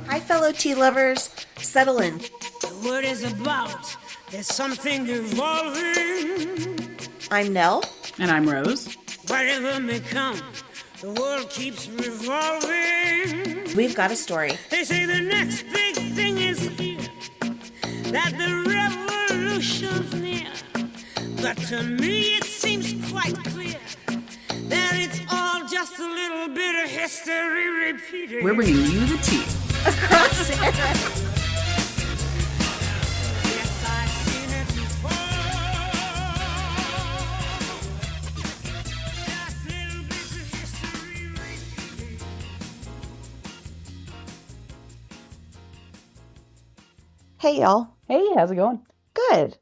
Hi, fellow tea lovers. Settle in. The word is about. There's something evolving. I'm Nell. And I'm Rose. Whatever may come, the world keeps revolving. We've got a story. They say the next big thing is here, that the revolution's near. But to me it seems quite clear that it's all just a little bit of history repeating. We're bringing you the tea. Across era. Yes, I've seen it before. Just little bits of history repeating. Hey, y'all. Hey, how's it going? Good.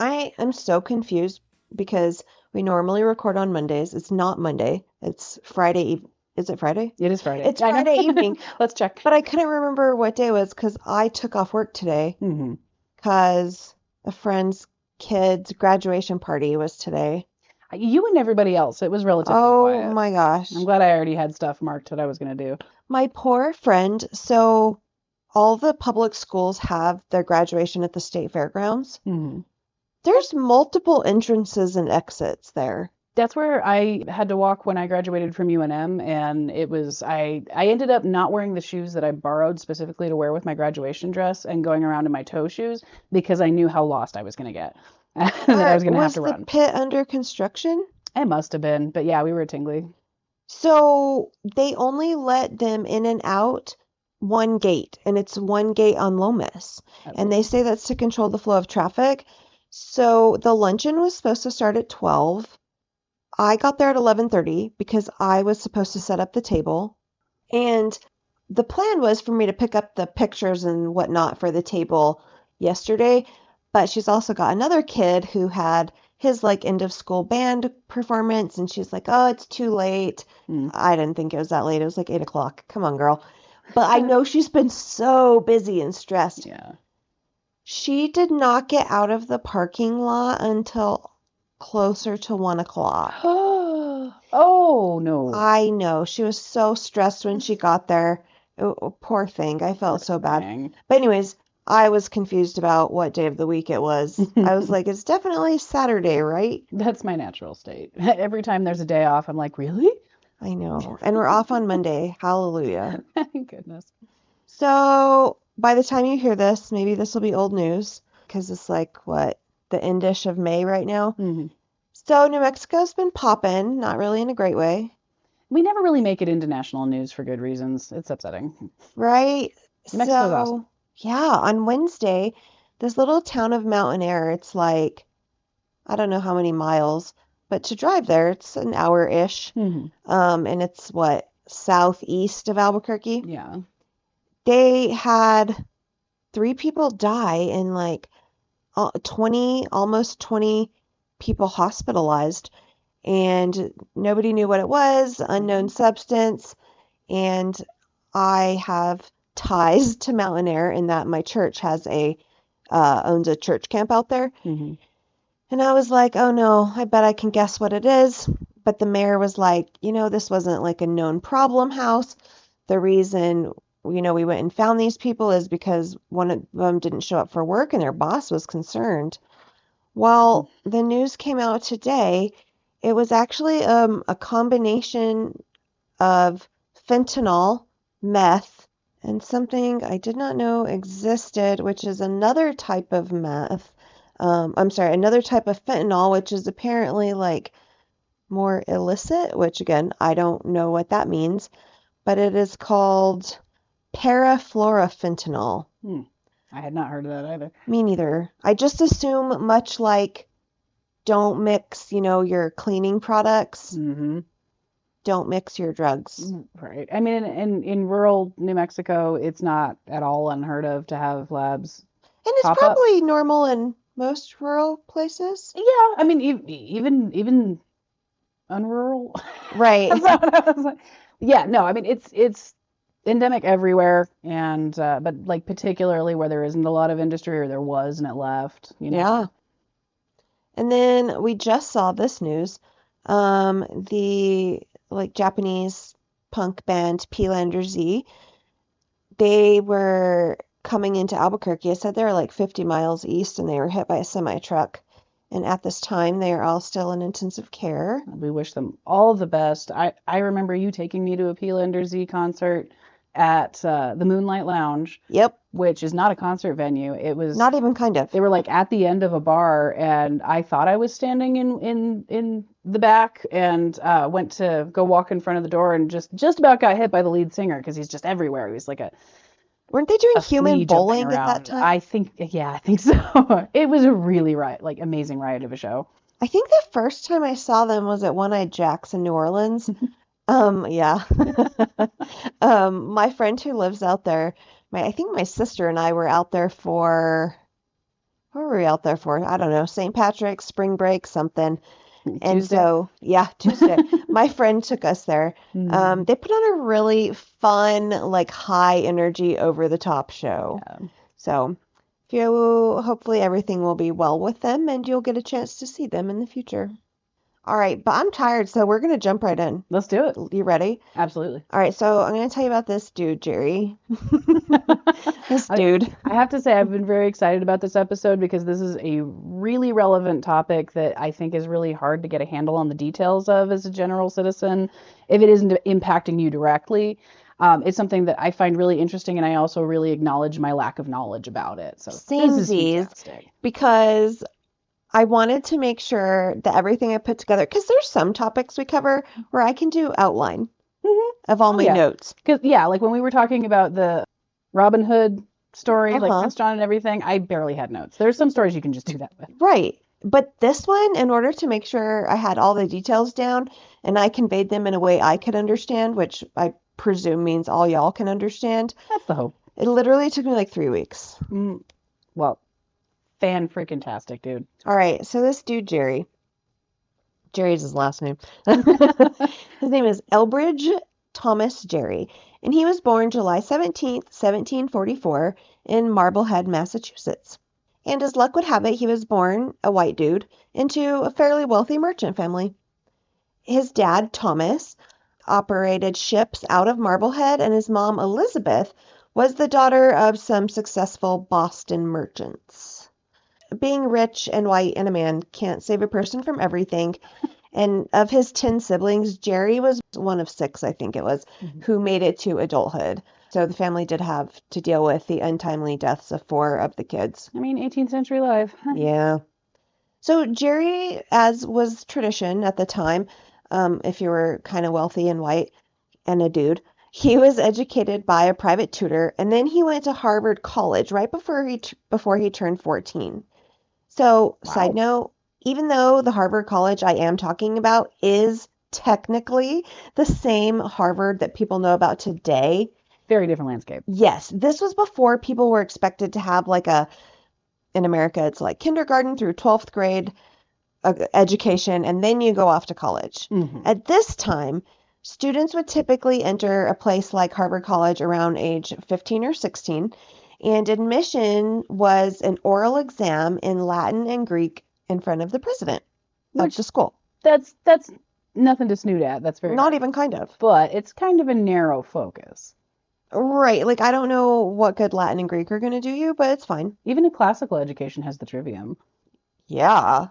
I am so confused because we normally record on Mondays. It's not Monday. It's Friday. Is it Friday? It is Friday. It's Friday evening. Let's check. But I couldn't remember what day it was because I took off work today Mm-hmm. because a friend's kid's graduation party was today. You and everybody else. It was relatively Oh quiet. my gosh. I'm glad I already had stuff marked that I was going to do. My poor friend. So all the public schools have their graduation at the state fairgrounds. Mm-hmm. There's multiple entrances and exits there. That's where I had to walk when I graduated from UNM, and it was I ended up not wearing the shoes that I borrowed specifically to wear with my graduation dress and going around in my toe shoes because I knew how lost I was going to get and that I was going to have to Was run. the pit under construction? It must have been, but yeah, we were tingly. So they only let them in and out one gate, and it's one gate on Lomas. And they say that's to control the flow of traffic. So the luncheon was supposed to start at 12. I got there at 11:30 because I was supposed to set up the table. And the plan was for me to pick up the pictures and whatnot for the table yesterday. But she's also got another kid who had his like end of school band performance, and she's like, "Oh, it's too late." I didn't think it was that late. It was like 8 o'clock. Come on, girl. But I know she's been so busy and stressed. Yeah. She did not get out of the parking lot until closer to 1 o'clock. Oh, no. I know. She was so stressed when she got there. Oh, poor thing. I felt so bad. Dang. But anyways, I was confused about what day of the week it was. I was like, it's definitely Saturday, right? That's my natural state. Every time there's a day off, I'm like, really? I know. And we're off on Monday. Hallelujah. Thank goodness. So by the time you hear this, maybe this will be old news because it's like, what, the end-ish of May right now? Mm-hmm. So New Mexico's been popping, not really in a great way, We never really make it into national news for good reasons. It's upsetting. right? New Mexico's awesome. Yeah, on Wednesday, this little town of Mountain Air, it's like, I don't know how many miles, but to drive there, it's an hour-ish. Mm-hmm. And it's what, southeast of Albuquerque? Yeah. They had 3 people die and like 20, almost 20 people hospitalized, and nobody knew what it was, unknown substance. And I have ties to Mountain Air in that my church has owns a church camp out there. Mm-hmm. And I was like, oh no, I bet I can guess what it is. But the mayor was like, this wasn't like a known problem house. The reason, we went and found these people is because one of them didn't show up for work and their boss was concerned. Well, the news came out today. It was actually a combination of fentanyl, meth, and something I did not know existed, which is another type of meth. Another type of fentanyl, which is apparently like more illicit, which again, I don't know what that means, but it is called parafluorofentanyl. I had not heard of that either. Me neither. I just assume much like don't mix, your cleaning products. Mm-hmm. Don't mix your drugs. Right. I mean, in rural New Mexico, it's not at all unheard of to have labs. And it's Pop up. probably normal in most rural places. Yeah. I mean, even unrural. Right. That's not what I was like. Yeah. No. I mean, it's endemic everywhere, and but like particularly where there isn't a lot of industry, or there was and it left. Yeah. And then we just saw this news. The like Japanese punk band P. Z. They were coming into Albuquerque. I said they were like 50 miles east and they were hit by a semi truck. And at this time, they are all still in intensive care. We wish them all the best. I remember you taking me to a P. Z concert at the Moonlight Lounge, Yep. which is not a concert venue. It was Not even kind of. They were like at the end of a bar, and I thought I was standing in the back, and went to go walk in front of the door, and just about got hit by the lead singer because he's just everywhere. He was like Weren't they doing a human flea jumping bowling at that around. time? I think so. It was a really amazing riot of a show. I think the first time I saw them was at One-Eyed Jack's in New Orleans. Yeah. My friend who lives out there, I think my sister and I were out there for, what were we out there for? I don't know, St. Patrick's, spring break, something. And Tuesday? so, yeah, Tuesday. My friend took us there. Mm. They put on a really fun, like high energy, over the top show. Yeah. So, hopefully everything will be well with them and you'll get a chance to see them in the future. All right, but I'm tired, so we're going to jump right in. Let's do it. You ready? Absolutely. All right, so I'm going to tell you about this dude, Jerry. This dude. I have to say I've been very excited about this episode because this is a really relevant topic that I think is really hard to get a handle on the details of as a general citizen if it isn't impacting you directly. It's something that I find really interesting, and I also really acknowledge my lack of knowledge about it. So this is fantastic. Because I wanted to make sure that everything I put together, because there's some topics we cover where I can do outline of all my notes. Because, like when we were talking about the Robin Hood story, like Uh-huh. Prince John and everything, I barely had notes. There's some stories you can just do that with. Right. But this one, in order to make sure I had all the details down and I conveyed them in a way I could understand, which I presume means all y'all can understand, That's the hope. it literally took me like 3 weeks. Well, fan-freaking-tastic, dude. All right, so this dude, Jerry's his last name. His name is Elbridge Thomas Gerry, and he was born July 17th, 1744, in Marblehead, Massachusetts. And as luck would have it, he was born, a white dude, into a fairly wealthy merchant family. His dad, Thomas, operated ships out of Marblehead, and his mom, Elizabeth, was the daughter of some successful Boston merchants. Being rich and white and a man can't save a person from everything. And of his 10 siblings, Jerry was one of 6, I think it was, who made it to adulthood. So the family did have to deal with the untimely deaths of 4 of the kids. I mean, 18th century life. Yeah. So Jerry, as was tradition at the time, if you were kind of wealthy and white and a dude, he was educated by a private tutor, and then he went to Harvard College right before he turned 14. So, Wow. Side note, even though the Harvard College I am talking about is technically the same Harvard that people know about today, Very different landscape. yes, this was before people were expected to have in America, it's like kindergarten through 12th grade education, and then you go off to college. At this time, students would typically enter a place like Harvard College around age 15 or 16, and admission was an oral exam in Latin and Greek in front of the president of the school. That's nothing to snoot at. That's very Not even kind of. But it's kind of a narrow focus. Right. Like, I don't know what good Latin and Greek are going to do you, but it's fine. Even a classical education has the trivium. Yeah.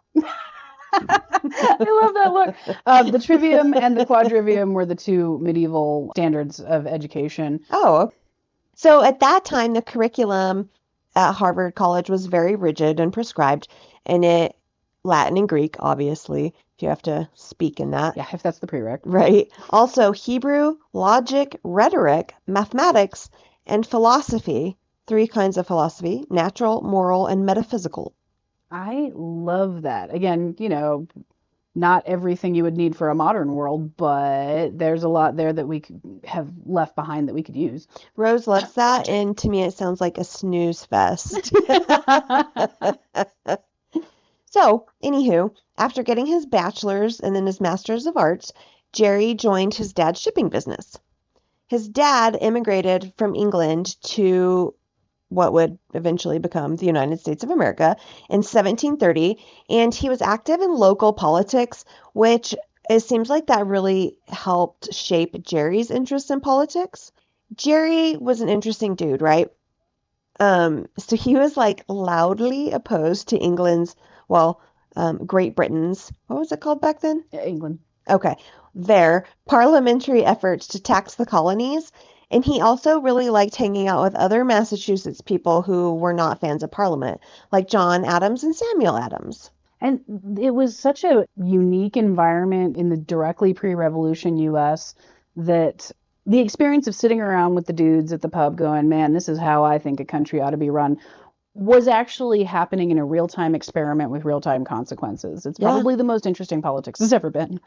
I love that look. The trivium and the quadrivium were the 2 medieval standards of education. Oh. So at that time, the curriculum at Harvard College was very rigid and prescribed, and Latin and Greek, obviously, if you have to speak in that. Yeah, if that's the prereq. Right. Also, Hebrew, logic, rhetoric, mathematics, and philosophy. 3 kinds of philosophy: natural, moral, and metaphysical. I love that. Again, not everything you would need for a modern world, but there's a lot there that we could have left behind that we could use. Rose loves that, and to me it sounds like a snooze fest. So, anywho, after getting his bachelor's and then his master's of arts, Jerry joined his dad's shipping business. His dad immigrated from England to what would eventually become the United States of America in 1730, and he was active in local politics, which It seems like that really helped shape Jerry's interest in politics. Jerry was an interesting dude, right? So he was like loudly opposed to England's, well, Great Britain's, what was it called back then? England. Okay, their parliamentary efforts to tax the colonies. And he also really liked hanging out with other Massachusetts people who were not fans of Parliament, like John Adams and Samuel Adams. And it was such a unique environment in the directly pre-revolution US that the experience of sitting around with the dudes at the pub going, man, this is how I think a country ought to be run, was actually happening in a real-time experiment with real-time consequences. It's Yeah. probably the most interesting politics there's ever been.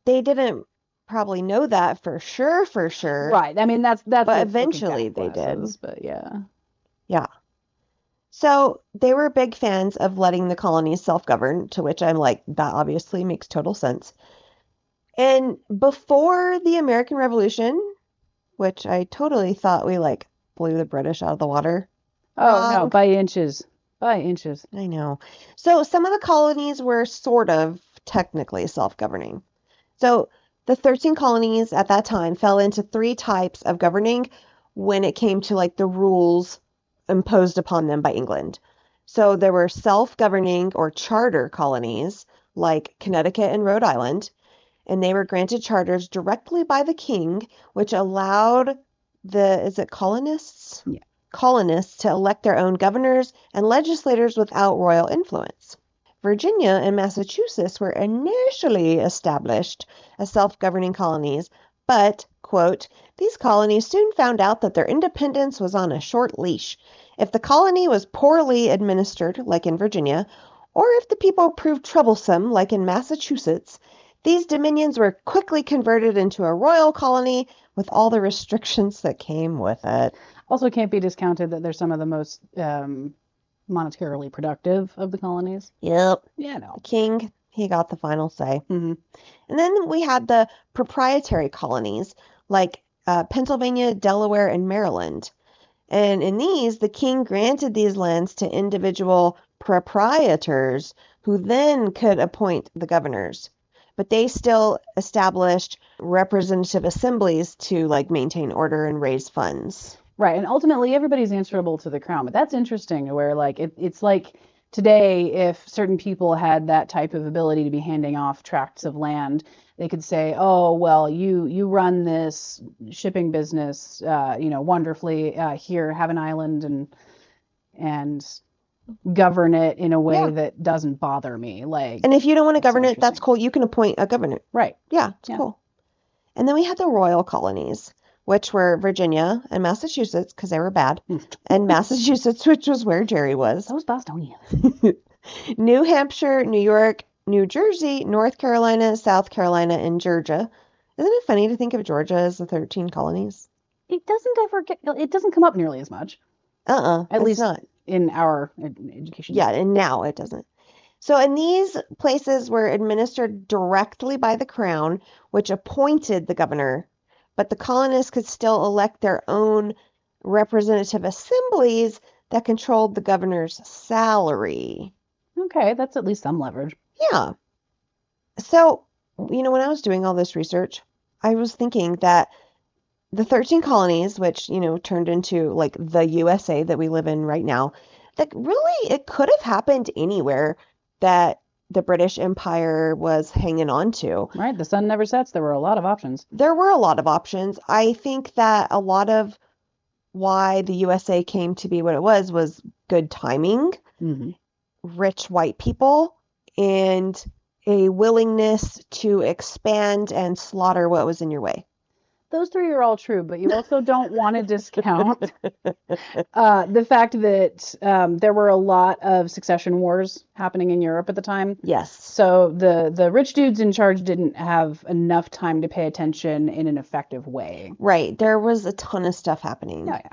They didn't probably know that for sure. Right. I mean, that's But with eventually looking they back did. glasses, but yeah. Yeah. So they were big fans of letting the colonies self-govern, to which I'm like, that obviously makes total sense. And before the American Revolution, which I totally thought we like blew the British out of the water. Oh, no, Wrong. by inches. By inches. I know. So some of the colonies were sort of technically self-governing. So the 13 colonies at that time fell into three types of governing when it came to like the rules imposed upon them by England. So there were self-governing or charter colonies like Connecticut and Rhode Island, and they were granted charters directly by the king, which allowed is it colonists? Yeah. Colonists to elect their own governors and legislators without royal influence. Virginia and Massachusetts were initially established as self-governing colonies, but, quote, these colonies soon found out that their independence was on a short leash. If the colony was poorly administered, like in Virginia, or if the people proved troublesome, like in Massachusetts, these dominions were quickly converted into a royal colony with all the restrictions that came with it. Also can't be discounted that they're some of the most monetarily productive of the colonies. Yep. Yeah, no. The king, he got the final say. Mm-hmm. And then we had the proprietary colonies, like Pennsylvania, Delaware, and Maryland. And in these, the king granted these lands to individual proprietors who then could appoint the governors. But they still established representative assemblies to like maintain order and raise funds. Right, and ultimately everybody's answerable to the crown. But that's interesting, where like it's like today, if certain people had that type of ability to be handing off tracts of land, they could say, "Oh, well, you run this shipping business, wonderfully. Here, have an island and govern it in a way Yeah. that doesn't bother me." Like, And if you don't want to That's govern it, that's interesting. cool. You can appoint a governor. right. Yeah, it's Yeah. cool. And then we had the royal colonies, which were Virginia and Massachusetts, because they were bad, and Massachusetts, which was where Jerry was. Those Bostonians. New Hampshire, New York, New Jersey, North Carolina, South Carolina, and Georgia. Isn't it funny to think of Georgia as the 13 colonies? It doesn't come up nearly as much, At at least not. in our education. Yeah, and now it doesn't. So, and these places were administered directly by the crown, which appointed the governor, but the colonists could still elect their own representative assemblies that controlled the governor's salary. Okay, that's at least some leverage. Yeah. So, when I was doing all this research, I was thinking that the 13 colonies, which, turned into like the USA that we live in right now, that really it could have happened anywhere that the British Empire was hanging on to. Right, the sun never sets. There were a lot of options. There were a lot of options. I think that a lot of why the USA came to be what it was good timing, Mm-hmm. rich white people, and a willingness to expand and slaughter what was in your way. Those three are all true, but you also don't want to discount the fact that there were a lot of succession wars happening in Europe at the time. Yes. So the rich dudes in charge didn't have enough time to pay attention in an effective way. Right. There was a ton of stuff happening. Yeah, yeah.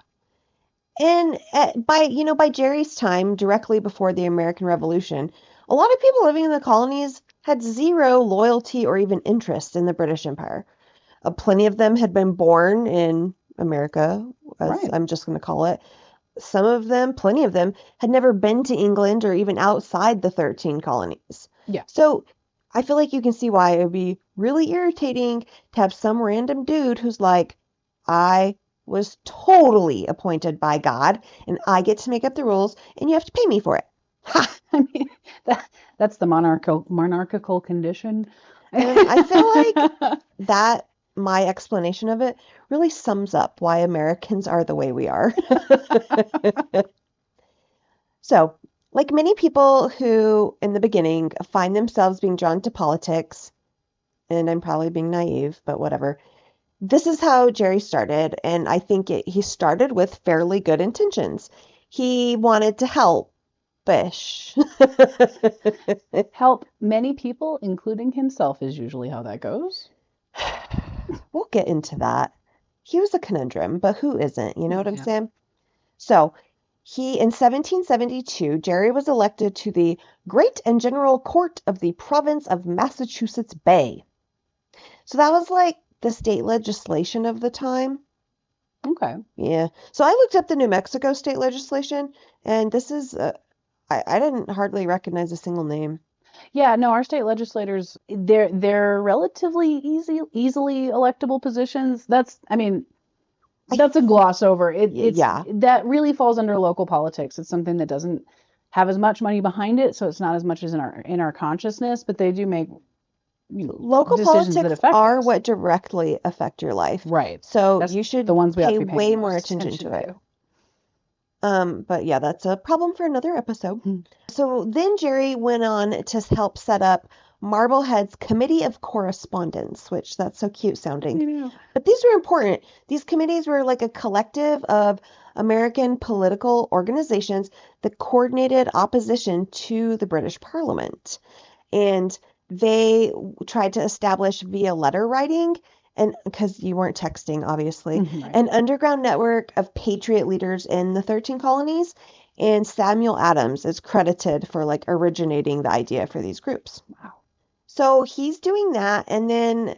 And by Jerry's time, directly before the American Revolution, a lot of people living in the colonies had zero loyalty or even interest in the British Empire. Plenty of them had been born in America, as Right. I'm just going to call it. Plenty of them, had never been to England or even outside the 13 colonies. Yeah. So I feel like you can see why it would be really irritating to have some random dude who's like, I was totally appointed by God and I get to make up the rules and you have to pay me for it. Ha! I mean, that's the monarchical condition. And I feel like that, my explanation of it, really sums up why Americans are the way we are. So, like many people who, in the beginning, find themselves being drawn to politics, and I'm probably being naive, but whatever. This is how Gerry started, and I think he started with fairly good intentions. He wanted to help Bish. Help many people, including himself, is usually how that goes. We'll get into that. He was a conundrum, but who isn't? You know what I'm Yeah. saying? So, in 1772, Gerry was elected to the Great and General Court of the Province of Massachusetts Bay. So that was like the state legislation of the time. Okay. Yeah. So I looked up the New Mexico state legislation, and this is, I didn't hardly recognize a single name. Yeah, no, our state legislators, they're relatively easily electable positions. I mean, that's a gloss over. It's Yeah. that really falls under local politics. It's something that doesn't have as much money behind it, so it's not as much as in our consciousness, but they do make Local decisions that politics affect are us. what directly affect your life. Right. So That's you should the ones we have pay to be paying way the more most attention to it. to. But yeah, that's a problem for another episode. Hmm. So then Gerry went on to help set up Marblehead's Committee of Correspondence, which that's so cute sounding. Yeah. But these were important. These committees were like a collective of American political organizations that coordinated opposition to the British Parliament. And they tried to establish via letter writing, and because you weren't texting, obviously, Right. an underground network of patriot leaders in the 13 colonies. And Samuel Adams is credited for like originating the idea for these groups. Wow. So he's doing that, and then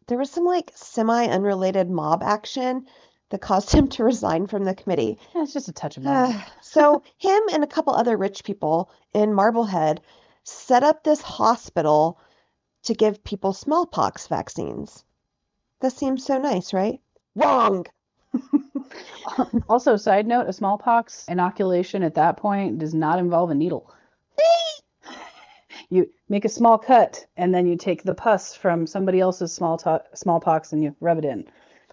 there was some like semi-unrelated mob action that caused him to resign from the committee. Yeah, it's just a touch of that. So him and a couple other rich people in Marblehead set up this hospital to give people smallpox vaccines. That seems so nice, right? Wrong! Also, side note, a smallpox inoculation at that point does not involve a needle. You make a small cut, and then you take the pus from somebody else's smallpox and you rub it in.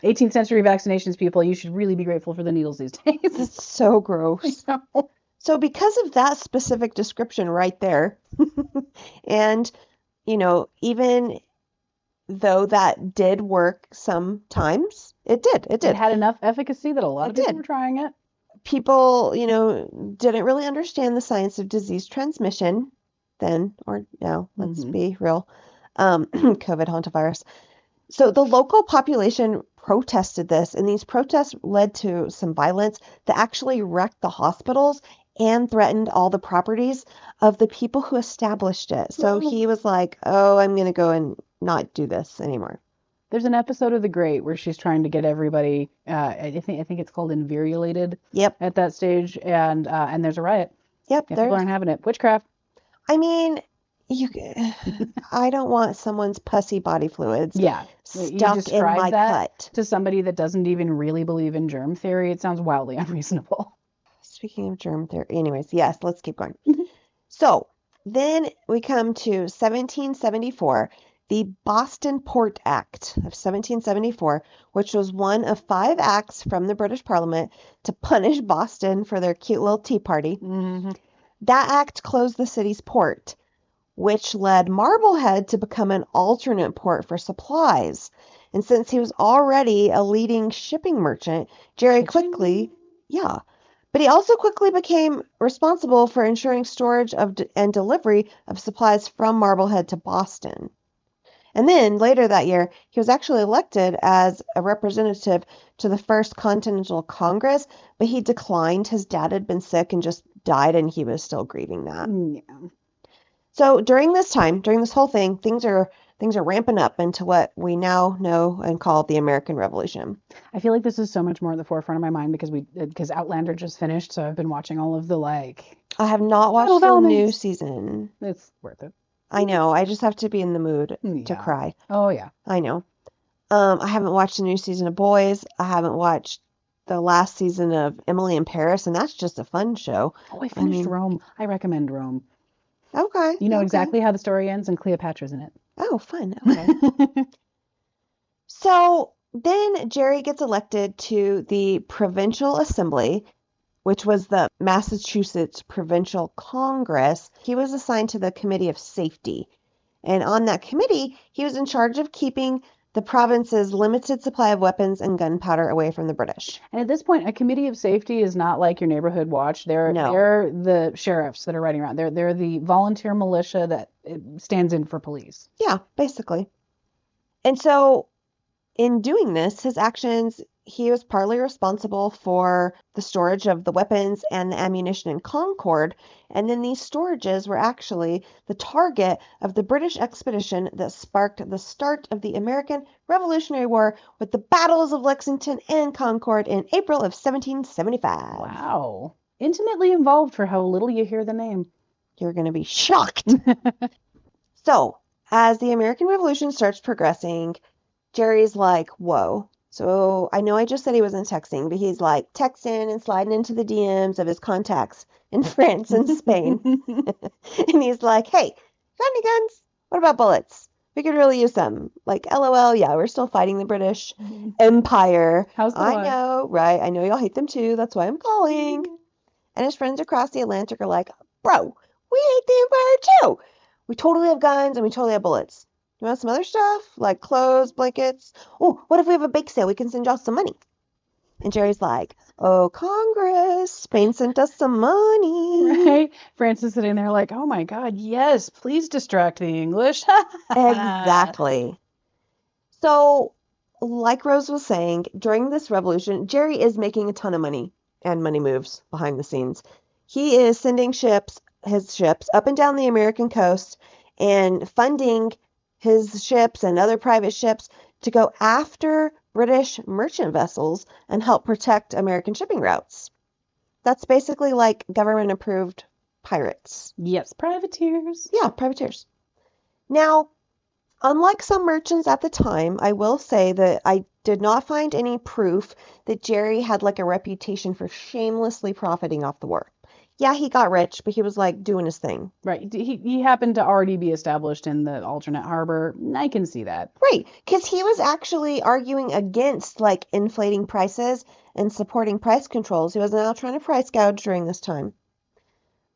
18th century vaccinations, people, you should really be grateful for the needles these days. It's so gross. I know. So because of that specific description right there, and, even though that did work sometimes, it did. It had enough efficacy that a lot of people were trying it. People, didn't really understand the science of disease transmission then or now. Let's be real. COVID hantavirus. So the local population protested this, and these protests led to some violence that actually wrecked the hospitals and threatened all the properties of the people who established it. So he was like, oh, I'm going to go and not do this anymore. There's an episode of The Great where she's trying to get everybody, I think it's called inviolated. Yep. At that stage, and there's a riot. Yep. Yeah, people aren't having it. Witchcraft. I mean, I don't want someone's pussy body fluids stuck in my cut. To somebody that doesn't even really believe in germ theory, it sounds wildly unreasonable. Speaking of germ theory, anyways, yes, let's keep going. So then we come to 1774, the Boston Port Act of 1774, which was one of 5 acts from the British Parliament to punish Boston for their cute little tea party. Mm-hmm. That act closed the city's port, which led Marblehead to become an alternate port for supplies. And since he was already a leading shipping merchant, Gerry quickly, but he also quickly became responsible for ensuring storage and delivery of supplies from Marblehead to Boston. And then later that year, he was actually elected as a representative to the First Continental Congress, but he declined. His dad had been sick and just died, and he was still grieving that. Yeah. So during this time, during this whole thing, things are ramping up into what we now know and call the American Revolution. I feel like this is so much more at the forefront of my mind because Outlander just finished, so I've been watching all of the I have not watched the new season. It's worth it. I know. I just have to be in the mood to Yeah. cry. Oh, yeah. I know. I haven't watched the new season of Boys. I haven't watched the last season of Emily in Paris, and that's just a fun show. Oh, I finished Rome. I recommend Rome. Okay. You know okay. exactly how the story ends, and Cleopatra's in it. Oh, fun. Okay. So then Jerry gets elected to the Provincial Assembly, which was the Massachusetts Provincial Congress. He was assigned to the Committee of Safety. And on that committee, he was in charge of keeping the province's limited supply of weapons and gunpowder away from the British. And at this point, a committee of safety is not like your neighborhood watch. They're No. they're the sheriffs that are riding around. They're the volunteer militia that stands in for police. Yeah, basically. And so in doing this, his actions, he was partly responsible for the storage of the weapons and the ammunition in Concord. And then these storages were actually the target of the British expedition that sparked the start of the American Revolutionary War with the battles of Lexington and Concord in April of 1775. Wow. Intimately involved for how little you hear the name. You're going to be shocked. So, as the American Revolution starts progressing, Jerry's like, whoa. So I know I just said he wasn't texting, but he's like texting and sliding into the DMs of his contacts in France and Spain. And he's like, hey, got any guns? What about bullets? We could really use some. Like, LOL, yeah, we're still fighting the British Empire. How's the I wife? know, right? I know y'all hate them too. That's why I'm calling. And his friends across the Atlantic are like, bro, we hate the Empire too. We totally have guns and we totally have bullets. You want some other stuff? Like clothes, blankets? Oh, what if we have a bake sale? We can send y'all some money. And Jerry's like, oh, Congress, Spain sent us some money. Right? Francis sitting there like, oh my God, yes, please distract the English. Exactly. So, like Rose was saying, during this revolution, Jerry is making a ton of money and money moves behind the scenes. He is sending his ships up and down the American coast and funding his ships and other private ships to go after British merchant vessels and help protect American shipping routes. That's basically like government-approved pirates. Yes, privateers. Yeah, privateers. Now, unlike some merchants at the time, I will say that I did not find any proof that Jerry had like a reputation for shamelessly profiting off the war. Yeah, he got rich, but he was like doing his thing. Right. He happened to already be established in the alternate harbor. I can see that. Right, because he was actually arguing against like inflating prices and supporting price controls. He wasn't out trying to price gouge during this time.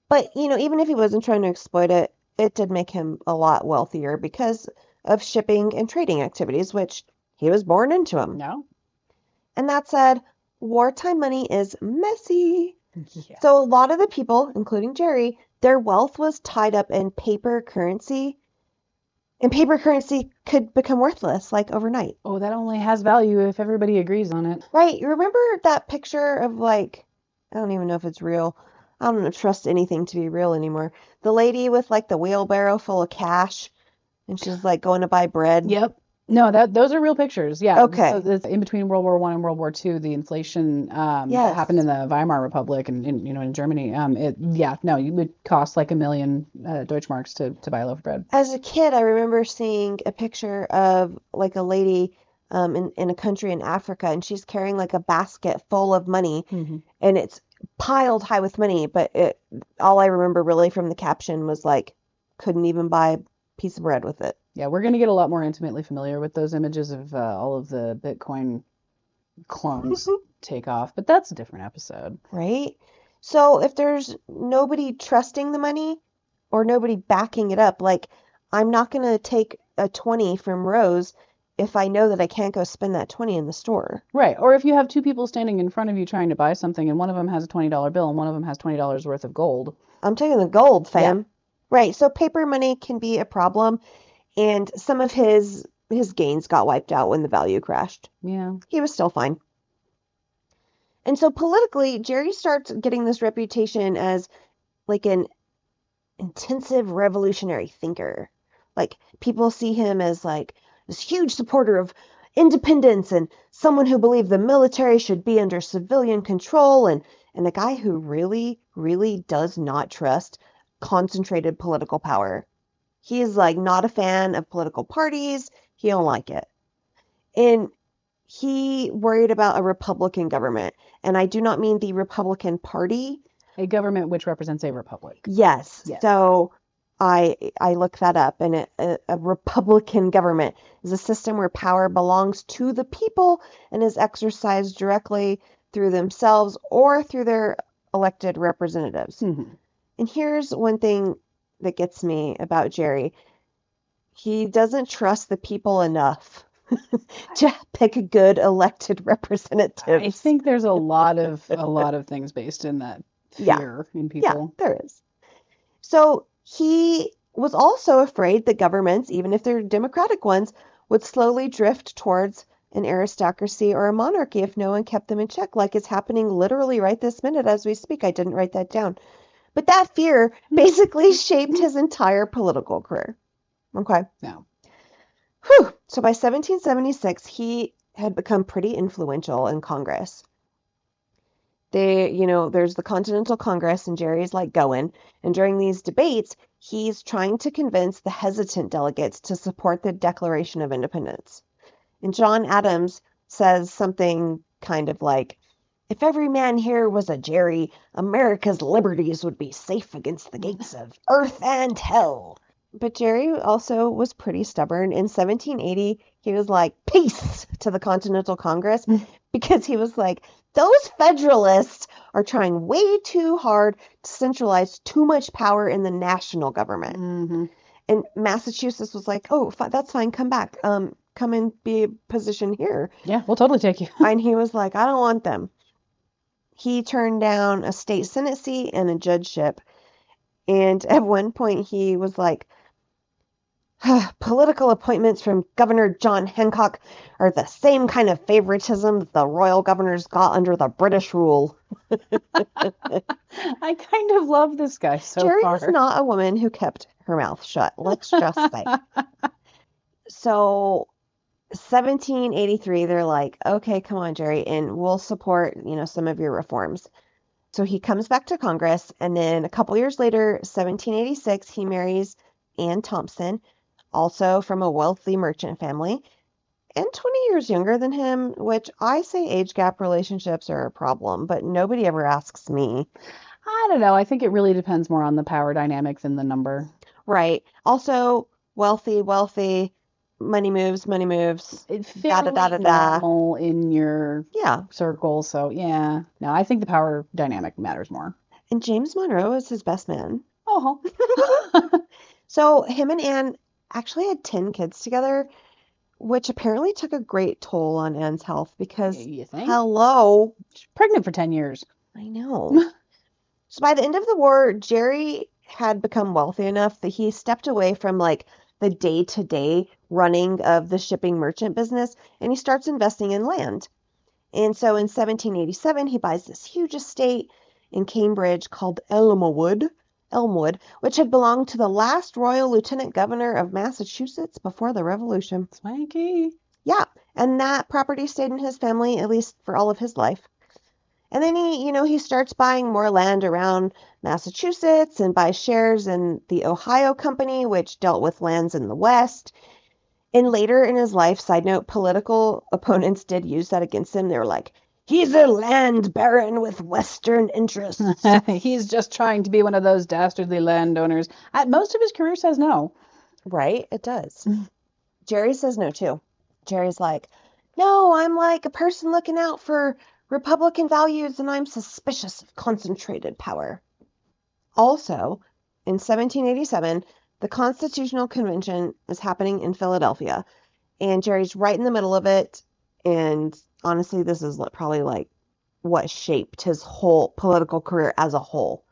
But, even if he wasn't trying to exploit it, it did make him a lot wealthier because of shipping and trading activities, which he was born into them. No? And that said, wartime money is messy. Yeah. So a lot of the people, including Jerry, their wealth was tied up in paper currency. And paper currency could become worthless, like overnight. Oh, that only has value if everybody agrees on it. Right. You remember that picture of like, I don't even know if it's real. I don't trust anything to be real anymore. The lady with like the wheelbarrow full of cash and she's like going to buy bread. Yep. No, those are real pictures. Yeah. Okay. So it's in between World War I and World War II, the inflation that Yes. happened in the Weimar Republic and in Germany. You would cost like 1 million Deutschmarks to buy a loaf of bread. As a kid, I remember seeing a picture of like a lady in a country in Africa, and she's carrying like a basket full of money, and it's piled high with money. But all I remember really from the caption was like, couldn't even buy a piece of bread with it. Yeah, we're going to get a lot more intimately familiar with those images of all of the Bitcoin clones take off, but that's a different episode. Right? So if there's nobody trusting the money or nobody backing it up, like I'm not going to take a 20 from Rose if I know that I can't go spend that 20 in the store. Right. Or if you have two people standing in front of you trying to buy something and one of them has a $20 bill and one of them has $20 worth of gold. I'm taking the gold, fam. Yeah. Right. So paper money can be a problem, and some of his gains got wiped out when the value crashed. Yeah. He was still fine. And so politically, Jerry starts getting this reputation as like an intensive revolutionary thinker. Like people see him as like this huge supporter of independence and someone who believed the military should be under civilian control and a guy who really, really does not trust concentrated political power. He's like not a fan of political parties. He don't like it. And he worried about a Republican government. And I do not mean the Republican Party. A government which represents a republic. Yes. Yes. So I looked that up, and a Republican government is a system where power belongs to the people and is exercised directly through themselves or through their elected representatives. Mhm. And here's one thing that gets me about Gerry. He doesn't trust the people enough to pick good elected representatives. I think there's a lot of things based in that fear in people. Yeah, there is. So he was also afraid that governments, even if they're democratic ones, would slowly drift towards an aristocracy or a monarchy if no one kept them in check, like it's happening literally right this minute as we speak. I didn't write that down. But that fear basically shaped his entire political career. Okay. No. Whew. So by 1776, he had become pretty influential in Congress. There's the Continental Congress, and Gerry's like going. And during these debates, he's trying to convince the hesitant delegates to support the Declaration of Independence. And John Adams says something kind of like, if every man here was a Gerry, America's liberties would be safe against the gates of earth and hell. But Gerry also was pretty stubborn. In 1780, he was like, peace to the Continental Congress, because he was like, those Federalists are trying way too hard to centralize too much power in the national government. Mm-hmm. And Massachusetts was like, oh, that's fine. Come back. Come and be a position here. Yeah, we'll totally take you. And he was like, I don't want them. He turned down a state senate seat and a judgeship. And at one point he was like, political appointments from Governor John Hancock are the same kind of favoritism that the royal governors got under the British rule. I kind of love this guy so Gerry far. was not a woman who kept her mouth shut, let's just say. So 1783, they're like, okay, come on, Gerry, and we'll support, some of your reforms. So he comes back to Congress, and then a couple years later, 1786, he marries Anne Thompson, also from a wealthy merchant family, and 20 years younger than him, which I say age gap relationships are a problem, but nobody ever asks me. I don't know. I think it really depends more on the power dynamic than the number. Right. Also, wealthy, money moves. It's Da, da, da, da, fairly da. normal in your Yeah. circle, so yeah. No, I think the power dynamic matters more. And James Monroe is his best man. Oh. So him and Anne actually had 10 kids together, which apparently took a great toll on Anne's health because, You think? hello, She's pregnant for 10 years. I know. So by the end of the war, Gerry had become wealthy enough that he stepped away from like the day-to-day running of the shipping merchant business, and he starts investing in land. And so in 1787, he buys this huge estate in Cambridge called Elmwood, which had belonged to the last royal lieutenant governor of Massachusetts before the Revolution. Swanky. Yeah, and that property stayed in his family, at least for all of his life. And then he starts buying more land around Massachusetts and buys shares in the Ohio Company, which dealt with lands in the West. And later in his life, side note, political opponents did use that against him. They were like, he's a land baron with Western interests. He's just trying to be one of those dastardly landowners. Most of his career says no. Right? It does. Gerry says no, too. Gerry's like, no, I'm like a person looking out for Republican values, and I'm suspicious of concentrated power. Also, in 1787, the Constitutional Convention is happening in Philadelphia, and Gerry's right in the middle of it, and honestly, this is probably like what shaped his whole political career as a whole.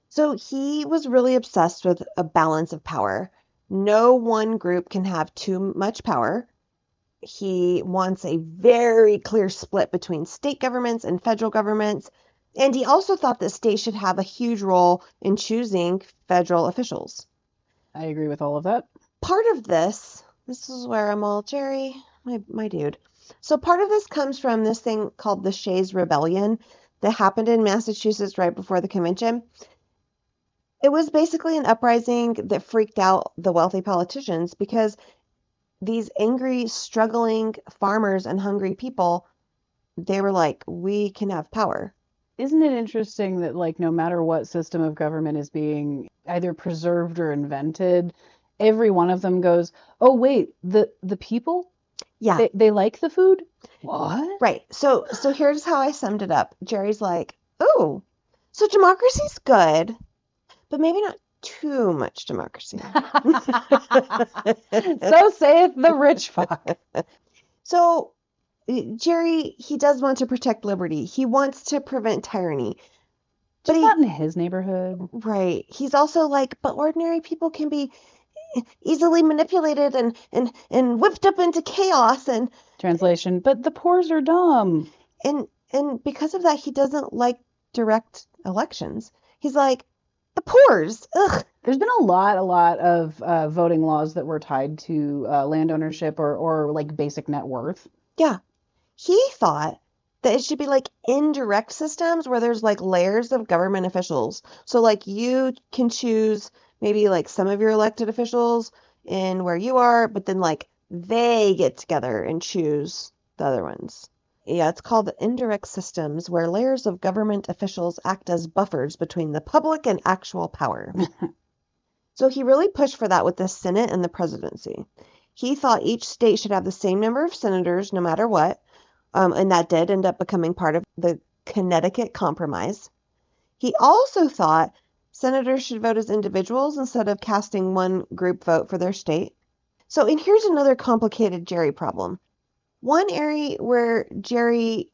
So he was really obsessed with a balance of power. No one group can have too much power. He wants a very clear split between state governments and federal governments. And he also thought that states should have a huge role in choosing federal officials. I agree with all of that. Part of this is where I'm all, Gerry, my dude. So part of this comes from this thing called the Shays Rebellion that happened in Massachusetts right before the convention. It was basically an uprising that freaked out the wealthy politicians because these angry, struggling farmers and hungry people, they were like, we can have power. Isn't it interesting that, like, no matter what system of government is being either preserved or invented, every one of them goes, "Oh wait, the people? Yeah, They like the food? What?" right. So here's how I summed it up. Jerry's like, oh, so democracy's good, but maybe not too much democracy. So saith the rich fuck. So Jerry, he does want to protect liberty. He wants to prevent tyranny. Just not in his neighborhood. Right. He's also like, but ordinary people can be easily manipulated and whipped up into chaos and Translation, but the poors are dumb. and because of that, he doesn't like direct elections. He's like, the poors, ugh. There's been a lot of voting laws that were tied to land ownership or like basic net worth. Yeah. He thought that it should be like indirect systems where there's like layers of government officials. So like you can choose maybe like some of your elected officials in where you are, but then like they get together and choose the other ones. Yeah, it's called indirect systems where layers of government officials act as buffers between the public and actual power. So he really pushed for that with the Senate and the presidency. He thought each state should have the same number of senators no matter what. And that did end up becoming part of the Connecticut Compromise. He also thought senators should vote as individuals instead of casting one group vote for their state. So, and here's another complicated Gerry problem. One area where Gerry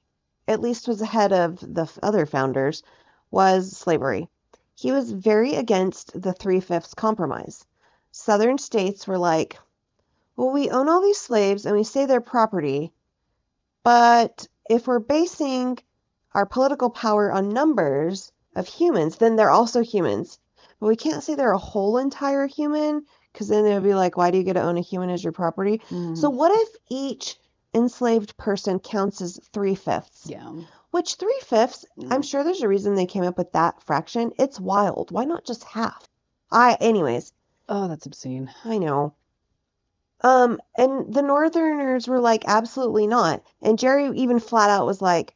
at least was ahead of the other founders was slavery. He was very against the 3/5 compromise. Southern states were like, well, we own all these slaves and we say they're property, but if we're basing our political power on numbers of humans, then they're also humans. But we can't say they're a whole entire human because then they would be like, why do you get to own a human as your property? So what if each enslaved person counts as 3/5? Yeah. Which 3/5, I'm sure there's a reason they came up with that fraction. It's wild. Why not just half? Anyways, Oh, that's obscene. I know. And the Northerners were like, absolutely not. And Gerry even flat out was like,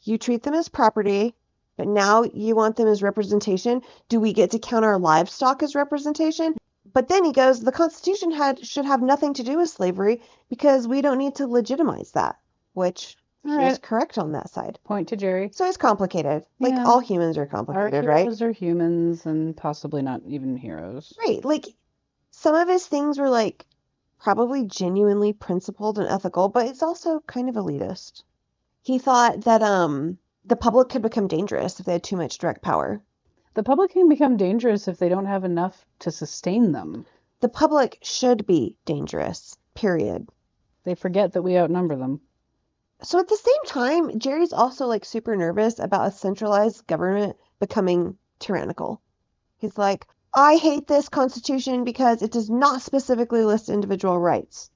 you treat them as property, but now you want them as representation. Do we get to count our livestock as representation? But then he goes, the Constitution should have nothing to do with slavery because we don't need to legitimize that, which All he's right. correct on that side. Point to Gerry. So it's complicated. Like Yeah. all humans are Our complicated, right? heroes are humans and possibly not even heroes. Right. Like some of his things were like probably genuinely principled and ethical, but it's also kind of elitist. He thought that the public could become dangerous if they had too much direct power. The public can become dangerous if they don't have enough to sustain them. The public should be dangerous, period. They forget that we outnumber them. So at the same time, Gerry's also like super nervous about a centralized government becoming tyrannical. He's like, I hate this constitution because it does not specifically list individual rights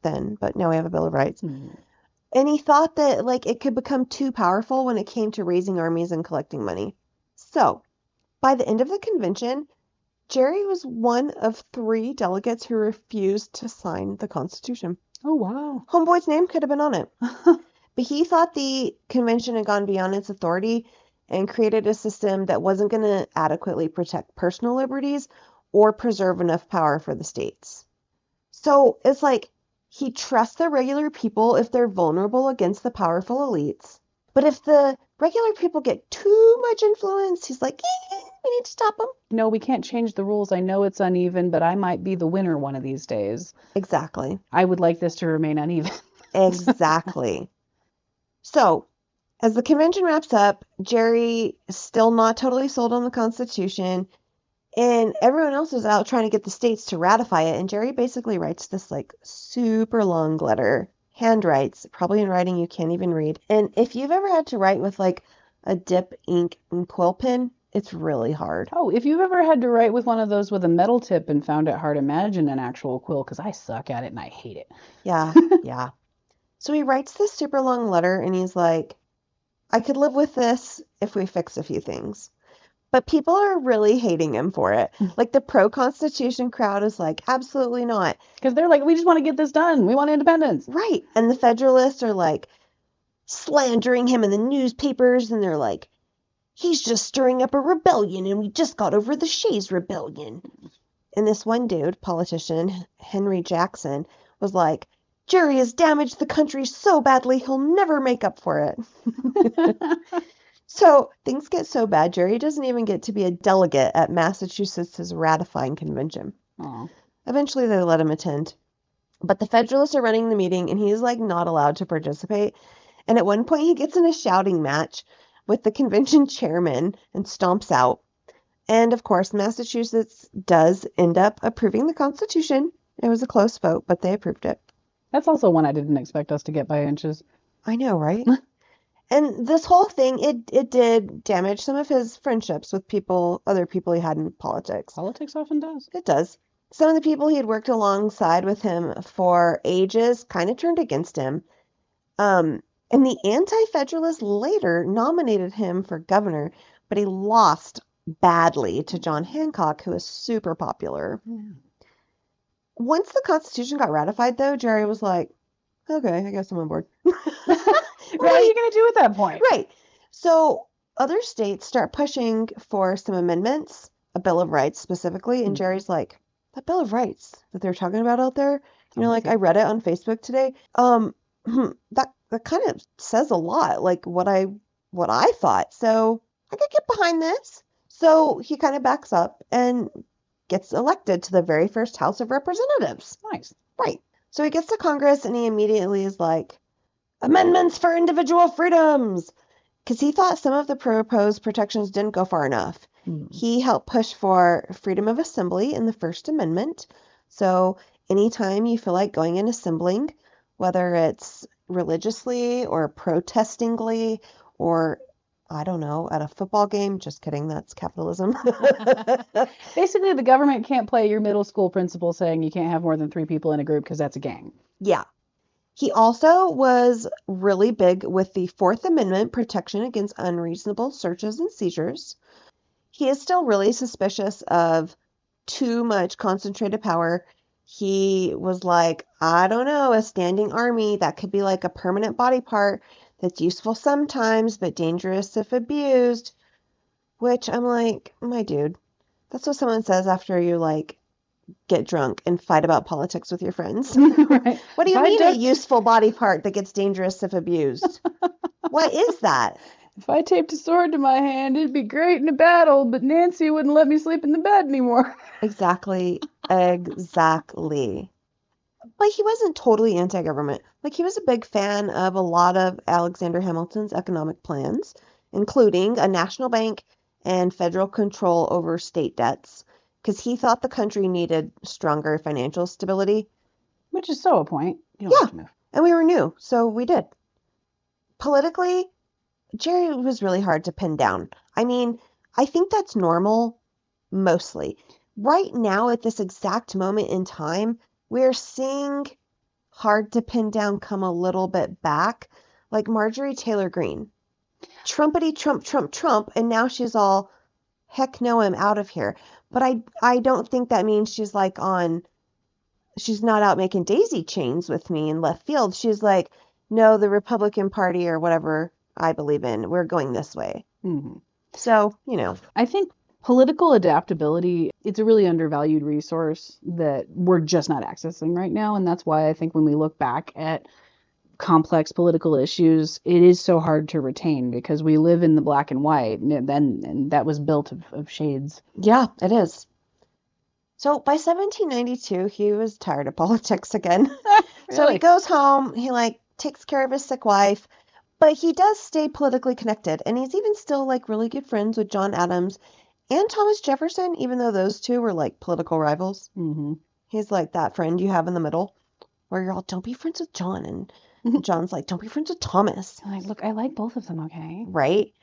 then, but now we have a Bill of Rights. And he thought that like it could become too powerful when it came to raising armies and collecting money. So by the end of the convention, Gerry was one of 3 delegates who refused to sign the Constitution. Oh, wow. Homeboy's name could have been on it. But he thought the convention had gone beyond its authority and created a system that wasn't going to adequately protect personal liberties or preserve enough power for the states. So it's like he trusts the regular people if they're vulnerable against the powerful elites. But if the regular people get too much influence, he's like, we need to stop them. No, we can't change the rules. I know it's uneven, but I might be the winner one of these days. Exactly. I would like this to remain uneven. Exactly. So, as the convention wraps up, Gerry is still not totally sold on the Constitution, and everyone else is out trying to get the states to ratify it, and Gerry basically writes this like super long letter, handwrites, probably in writing you can't even read. And if you've ever had to write with like a dip ink and quill pen, it's really hard. Oh, if you've ever had to write with one of those with a metal tip and found it hard, imagine an actual quill, because I suck at it and I hate it. Yeah, yeah. So he writes this super long letter and he's like, I could live with this if we fix a few things. But people are really hating him for it. Like, the pro-Constitution crowd is like, absolutely not. Because they're like, we just want to get this done. We want independence. Right. And the Federalists are like slandering him in the newspapers, and they're like, he's just stirring up a rebellion, and we just got over the Shays Rebellion. And this one dude, politician, Henry Jackson, was like, Gerry has damaged the country so badly he'll never make up for it. So things get so bad, Gerry doesn't even get to be a delegate at Massachusetts' ratifying convention. Aw. Eventually they let him attend. But the Federalists are running the meeting, and he's like not allowed to participate. And at one point he gets in a shouting match with the convention chairman and stomps out. And of course, Massachusetts does end up approving the Constitution. It was a close vote, but they approved it. That's also one I didn't expect us to get by inches. I know, right? And this whole thing, it did damage some of his friendships with other people he had in politics. Politics often does. It does. Some of the people he had worked alongside with him for ages kind of turned against him. And the Anti-Federalists later nominated him for governor, but he lost badly to John Hancock, who was super popular. Yeah. Once the Constitution got ratified, though, Gerry was like, okay, I guess I'm on board. What are you going to do at that point? Right. So other states start pushing for some amendments, a Bill of Rights specifically, and Gerry's like, that Bill of Rights that they're talking about out there, like I read it on Facebook today. That kind of says a lot, like what I thought. So I could get behind this. So he kind of backs up and gets elected to the very first House of Representatives. Nice. Right. So he gets to Congress, and he immediately is like, amendments for individual freedoms, because he thought some of the proposed protections didn't go far enough. He helped push for freedom of assembly in the First Amendment. So anytime you feel like going and assembling, whether it's religiously or protestingly or, I don't know, at a football game, just kidding, that's capitalism. Basically, the government can't play your middle school principal saying you can't have more than 3 people in a group because that's a gang. Yeah. He also was really big with the Fourth Amendment protection against unreasonable searches and seizures. He is still really suspicious of too much concentrated power. He was like, I don't know, a standing army, that could be like a permanent body part that's useful sometimes, but dangerous if abused. Which I'm like, my dude, that's what someone says after you like get drunk and fight about politics with your friends. Right. What do you mean a useful body part that gets dangerous if abused? What is that? If I taped a sword to my hand, it'd be great in a battle, but Nancy wouldn't let me sleep in the bed anymore. Exactly. Exactly. But he wasn't totally anti-government. Like, he was a big fan of a lot of Alexander Hamilton's economic plans, including a national bank and federal control over state debts, because he thought the country needed stronger financial stability. Which is so a point. You don't have to move. And we were new, so we did. Politically, Gerry was really hard to pin down. I mean, I think that's normal, mostly. Right now, at this exact moment in time, we're seeing hard to pin down come a little bit back, like Marjorie Taylor Greene. Trumpety Trump, Trump, Trump, and now she's all, heck no, I'm out of here. But I don't think that means she's like she's not out making daisy chains with me in left field. She's like, no, the Republican Party or whatever I believe in, we're going this way. Mm-hmm. So, I think political adaptability, it's a really undervalued resource that we're just not accessing right now. And that's why I think when we look back at complex political issues, it is so hard to retain because we live in the black and white, and that was built of shades. Yeah, it is. So by 1792, he was tired of politics again. So he goes home, he takes care of his sick wife, but he does stay politically connected, and he's even still really good friends with John Adams and Thomas Jefferson, even though those two were political rivals. Mm-hmm. He's like that friend you have in the middle where you're all, don't be friends with John, and John's like, don't be friends with Thomas. I'm like, look, I like both of them, okay? Right?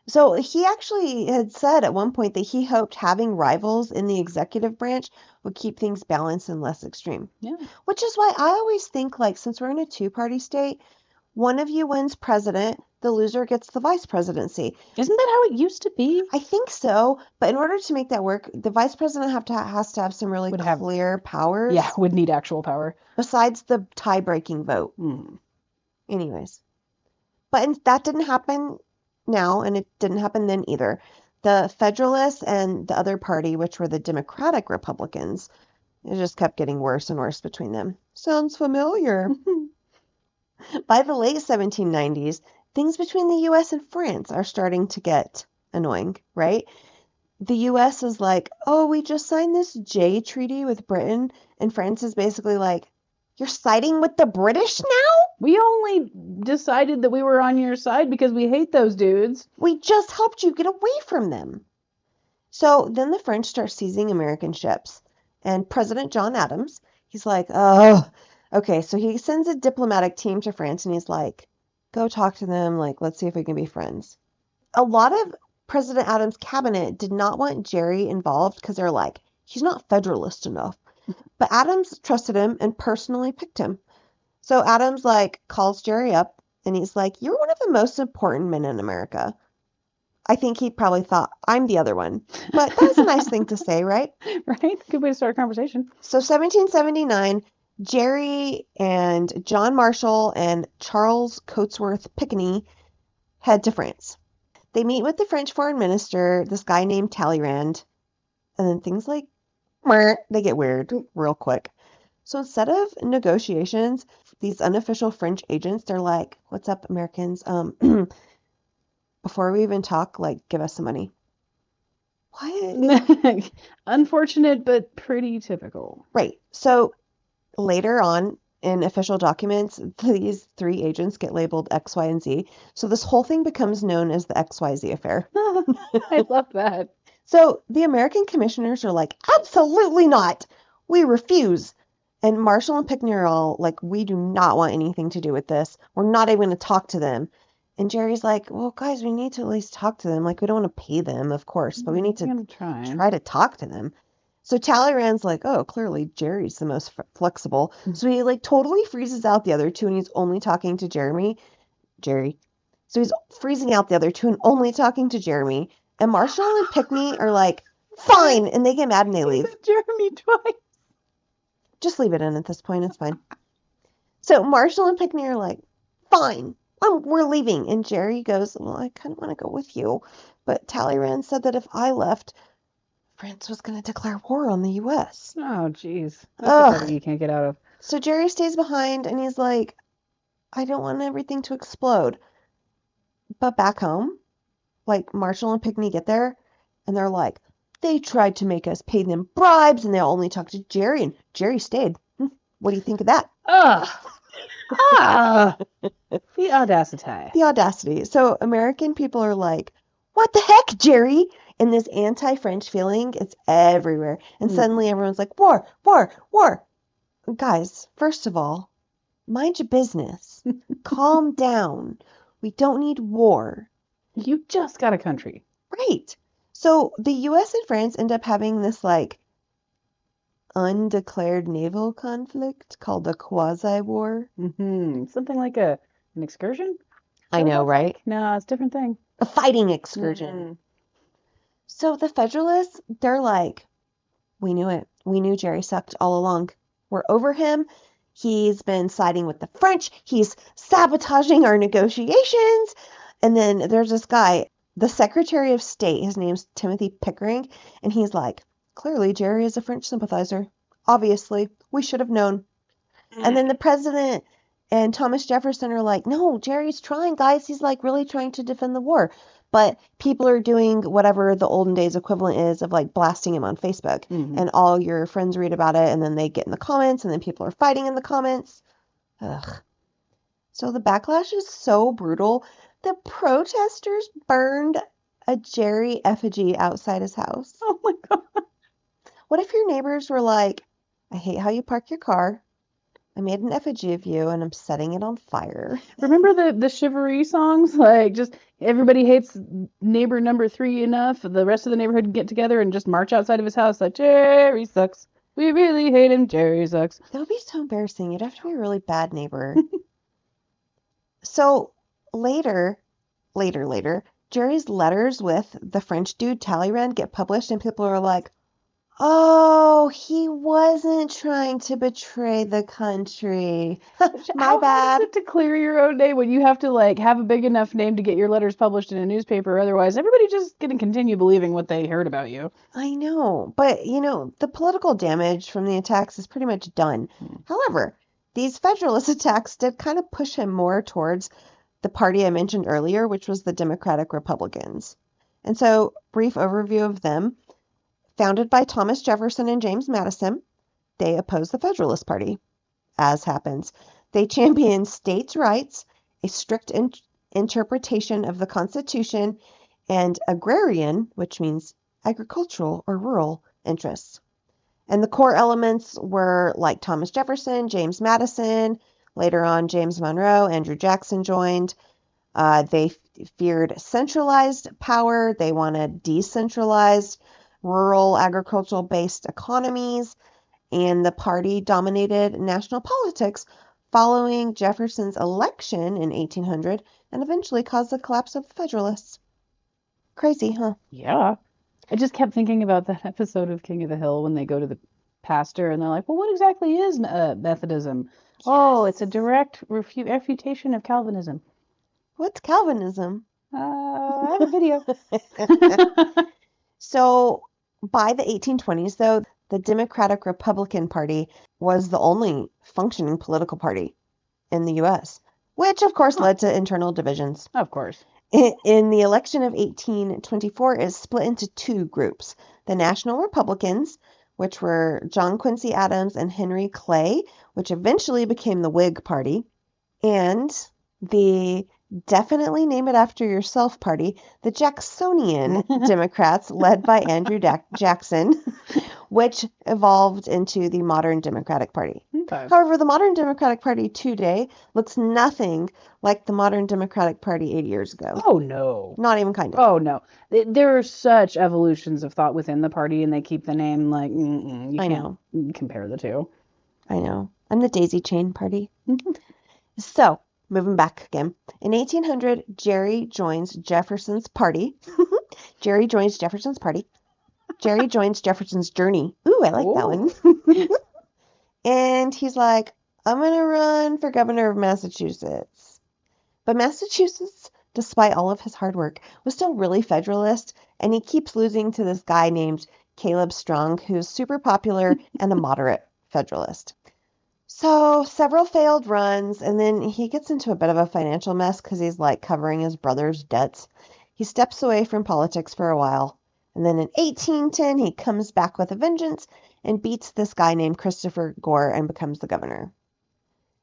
So he actually had said at one point that he hoped having rivals in the executive branch would keep things balanced and less extreme. Yeah. Which is why I always think, since we're in a two-party state, One of you wins president, the loser gets the vice presidency. Isn't that how it used to be? I think so, but in order to make that work, the vice president has to have some really Would have- clear powers. Yeah, would need actual power. Besides the tie-breaking vote. Anyways. But that didn't happen now, and it didn't happen then either. The Federalists and the other party, which were the Democratic Republicans, it just kept getting worse and worse between them. Sounds familiar. By the late 1790s, things between the U.S. and France are starting to get annoying, right? The U.S. is like, oh, we just signed this Jay Treaty with Britain, and France is basically like, you're siding with the British now? We only decided that we were on your side because we hate those dudes. We just helped you get away from them. So then the French start seizing American ships. And President John Adams, he's like, oh, okay. So he sends a diplomatic team to France and he's like, go talk to them. Like, let's see if we can be friends. A lot of President Adams' cabinet did not want Gerry involved because they're like, he's not Federalist enough. But Adams trusted him and personally picked him. So Adams like calls Gerry up and he's like, you're one of the most important men in America. I think he probably thought, I'm the other one. But that's a nice thing to say, right? Right? Good way to start a conversation. So 1779, Gerry and John Marshall and Charles Cotesworth Pickney head to France. They meet with the French foreign minister, this guy named Talleyrand, and then things like, they get weird real quick. So instead of negotiations, these unofficial French agents, they're like, what's up, Americans? Before we even talk, like, give us some money. What? Unfortunate, but pretty typical. Right. So later on in official documents, these three agents get labeled X, Y, and Z. So this whole thing becomes known as the XYZ affair. I love that. So the American commissioners are like, absolutely not. We refuse. And Marshall and Pickney are all like, we do not want anything to do with this. We're not even going to talk to them. And Gerry's like, well, guys, we need to at least talk to them. Like, we don't want to pay them, of course, but we need to try to talk to them. So Talleyrand's like, oh, clearly Gerry's the most flexible. So he like totally freezes out the other two and he's only talking to Gerry. So he's freezing out the other two and only talking to Jeremy. And Marshall and Pickney are like, fine. And they get mad and they leave. Jeremy twice. Just leave it in at this point. It's fine. So Marshall and Pickney are like, fine. We're leaving. And Gerry goes, well, I kind of want to go with you. But Talleyrand said that if I left, France was going to declare war on the U.S. Oh, jeez. That's a party you can't get out of. So Gerry stays behind and he's like, I don't want everything to explode. But back home, like Marshall and Pickney get there and they're like, they tried to make us pay them bribes and they'll only talk to Gerry and Gerry stayed. What do you think of that? The audacity. The audacity. So American people are like, what the heck, Gerry? And this anti-French feeling, it's everywhere. And suddenly everyone's like, war, war, war. Guys, first of all, mind your business. Calm down. We don't need war. You just got a country. Right. So the U.S. and France end up having this like undeclared naval conflict called the quasi-war. Something like an excursion? I know, right? No, it's a different thing. A fighting excursion. So the Federalists, they're like, we knew it. We knew Gerry sucked all along. We're over him. He's been siding with the French. He's sabotaging our negotiations. And then there's this guy, the Secretary of State. His name's Timothy Pickering. And he's like, clearly Gerry is a French sympathizer. Obviously, we should have known. And then the president and Thomas Jefferson are like, no, Gerry's trying, guys. He's like really trying to defend the war. But people are doing whatever the olden days equivalent is of like blasting him on Facebook. And all your friends read about it and then they get in the comments and then people are fighting in the comments. Ugh. So the backlash is so brutal. The protesters burned a Gerry effigy outside his house. Oh my God. What if your neighbors were like, I hate how you park your car. I made an effigy of you and I'm setting it on fire. Remember the chivalry songs? Like, just everybody hates neighbor number 3 enough. The rest of the neighborhood can get together and just march outside of his house like, Gerry sucks. We really hate him. Gerry sucks. That would be so embarrassing. You'd have to be a really bad neighbor. So later, Jerry's letters with the French dude Talleyrand get published, and people are like, oh, he wasn't trying to betray the country. My How hard bad. is it to clear your own name when you have to like have a big enough name to get your letters published in a newspaper? Otherwise, everybody just gonna continue believing what they heard about you. I know, but the political damage from the attacks is pretty much done. However, these Federalist attacks did kind of push him more towards the party I mentioned earlier, which was the Democratic Republicans. And so, brief overview of them. Founded by Thomas Jefferson and James Madison, they opposed the Federalist Party, as happens. They championed states' rights, a strict interpretation of the Constitution, and agrarian, which means agricultural or rural interests. And the core elements were like Thomas Jefferson, James Madison, later on James Monroe, Andrew Jackson joined. They feared centralized power. They wanted decentralized, rural, agricultural-based economies. And the party dominated national politics following Jefferson's election in 1800 and eventually caused the collapse of the Federalists. Crazy, huh? Yeah. I just kept thinking about that episode of King of the Hill when they go to the pastor and they're like, well, what exactly is Methodism? Oh, it's a direct refutation of Calvinism. What's Calvinism? I have a video. So by the 1820s, though, the Democratic Republican Party was the only functioning political party in the U.S., which of course led to internal divisions. Of course. In the election of 1824 is split into two groups. The National Republicans, which were John Quincy Adams and Henry Clay, which eventually became the Whig Party, and the Definitely Name It After Yourself Party, the Jacksonian Democrats, led by Andrew Jackson, which evolved into the modern Democratic Party. Okay. However, the modern Democratic Party today looks nothing like the modern Democratic Party 80 years ago. Oh, no. Not even kind of. Oh, no. There are such evolutions of thought within the party, and they keep the name like, you I can't know. compare the two. I know. I'm the daisy chain party. So, moving back again. In 1800, Jerry joins Jefferson's party. Jerry joins Jefferson's party. Jerry joins Jefferson's journey. Ooh, I like that one. And he's like, I'm going to run for governor of Massachusetts. But Massachusetts, despite all of his hard work, was still really Federalist, and he keeps losing to this guy named Caleb Strong, who's super popular and a moderate Federalist. So several failed runs, and then he gets into a bit of a financial mess because he's like covering his brother's debts. He steps away from politics for a while, and then in 1810 he comes back with a vengeance and beats this guy named Christopher Gore and becomes the governor.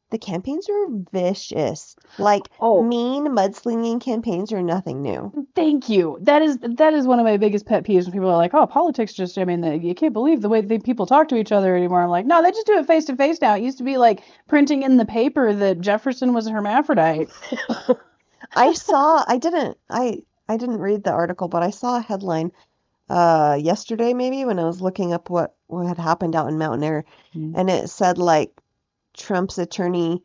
The campaigns were vicious. Like, mean mudslinging campaigns are nothing new. Thank you. That is one of my biggest pet peeves when people are like, oh, politics just, you can't believe the way people talk to each other anymore. I'm like, no, they just do it face to face now. It used to be like printing in the paper that Jefferson was a hermaphrodite. I didn't read the article, but I saw a headline yesterday maybe when I was looking up what had happened out in Mountain Air, and it said like Trump's attorney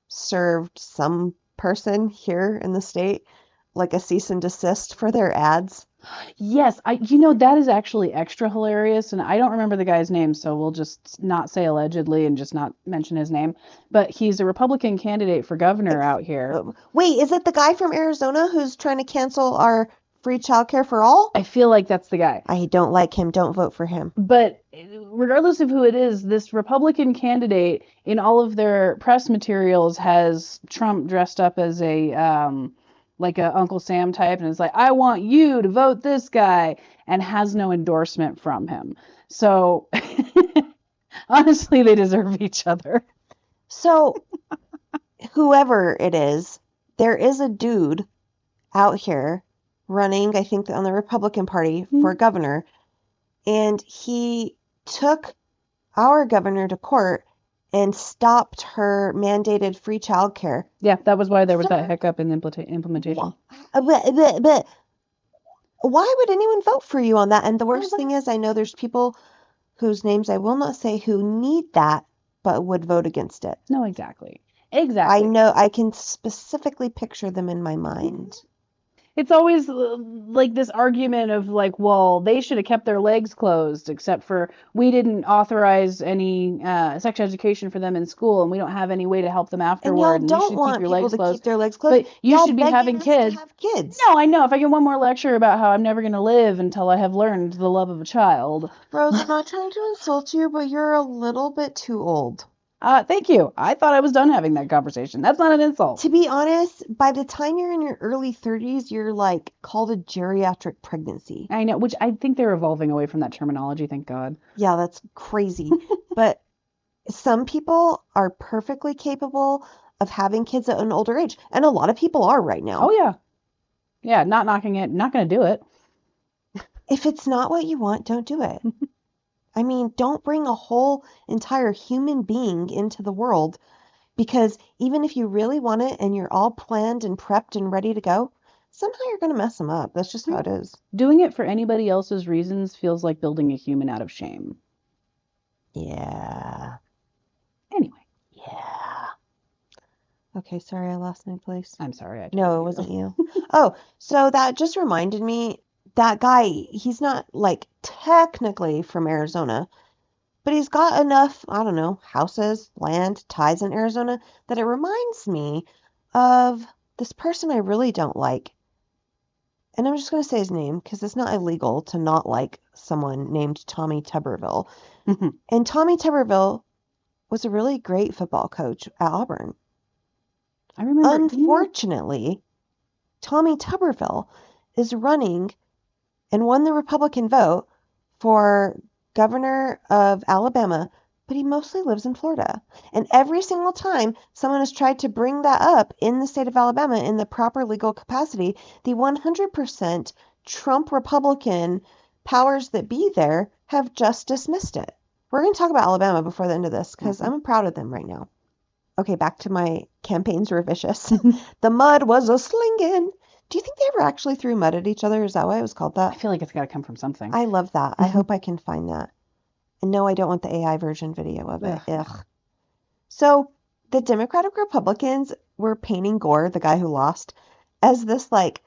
served some person here in the state like a cease and desist for their ads. Yes, that is actually extra hilarious, and I don't remember the guy's name, so we'll just not say allegedly and just not mention his name, but he's a Republican candidate for governor out here. Wait, is it the guy from Arizona who's trying to cancel our free childcare for all? I feel like that's the guy. I don't like him. Don't vote for him. But regardless of who it is, this Republican candidate in all of their press materials has Trump dressed up as like a Uncle Sam type, and is like, I want you to vote this guy, and has no endorsement from him. So honestly, they deserve each other. So whoever it is, there is a dude out here running, I think, on the Republican Party for governor, and he took our governor to court and stopped her mandated free childcare. Yeah, that was why there was that hiccup in the implementation. But why would anyone vote for you on that? And the worst thing is, I know there's people whose names I will not say who need that, but would vote against it. No, exactly. Exactly. I can specifically picture them in my mind. It's always like this argument of like, well, they should have kept their legs closed, except for we didn't authorize any sex education for them in school, and we don't have any way to help them And y'all afterward, and you don't should keep want your people legs to closed. keep their legs closed. But you Y'all should be begging having us kids. to have kids. No, I know. If I get one more lecture about how I'm never going to live until I have learned the love of a child. Rose, I'm not trying to insult you, but you're a little bit too old. Thank you. I thought I was done having that conversation. That's not an insult. To be honest, by the time you're in your early 30s, you're like called a geriatric pregnancy. I know, which I think they're evolving away from that terminology, thank God. Yeah, that's crazy. But some people are perfectly capable of having kids at an older age, and a lot of people are right now. Oh, yeah. Yeah, not knocking it, not going to do it. If it's not what you want, don't do it. I mean, don't bring a whole entire human being into the world, because even if you really want it and you're all planned and prepped and ready to go, somehow you're going to mess them up. That's just how it is. Doing it for anybody else's reasons feels like building a human out of shame. Yeah. Anyway. Yeah. Okay, sorry, I lost my place. I'm sorry. No, it wasn't you. Oh, so that just reminded me, that guy, he's not like technically from Arizona, but he's got enough, I don't know, houses, land, ties in Arizona that it reminds me of this person I really don't like. And I'm just going to say his name because it's not illegal to not like someone named Tommy Tuberville. And Tommy Tuberville was a really great football coach at Auburn. I remember. Unfortunately, Tommy Tuberville is running and won the Republican vote for governor of Alabama, but he mostly lives in Florida. And every single time someone has tried to bring that up in the state of Alabama in the proper legal capacity, the 100% Trump Republican powers that be there have just dismissed it. We're going to talk about Alabama before the end of this because I'm proud of them right now. Okay, back to my campaigns were vicious. The mud was a slingin'. Do you think they ever actually threw mud at each other? Is that why it was called that? I feel like it's got to come from something. I love that. I hope I can find that. And no, I don't want the AI version video of it. Ugh. So the Democratic Republicans were painting Gore, the guy who lost, as this like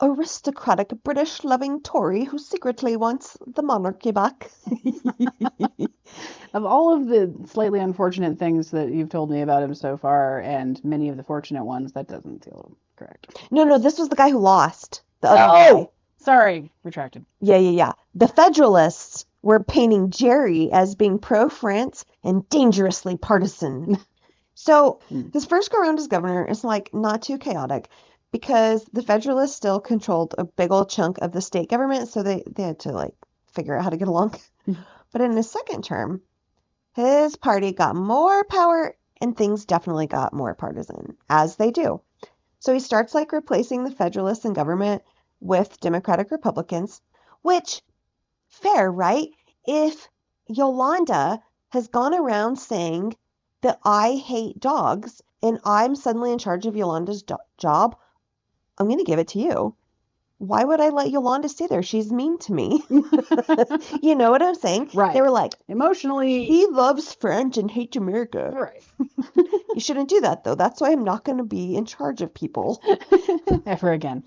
aristocratic British loving Tory who secretly wants the monarchy back. Of all of the slightly unfortunate things that you've told me about him so far, and many of the fortunate ones, that doesn't feel correct. No, this was the guy who lost. The other guy. Sorry, retracted. Yeah. The Federalists were painting Gerry as being pro-France and dangerously partisan. So his first go around as governor is like not too chaotic because the Federalists still controlled a big old chunk of the state government, so they had to like figure out how to get along. But in his second term, his party got more power and things definitely got more partisan, as they do. So he starts like replacing the Federalists in government with Democratic Republicans, which, fair, right? If Yolanda has gone around saying that I hate dogs and I'm suddenly in charge of Yolanda's job, I'm going to give it to you. Why would I let Yolanda stay there? She's mean to me. You know what I'm saying? Right. They were like, emotionally, he loves French and hates America. Right. You shouldn't do that, though. That's why I'm not going to be in charge of people. Ever again.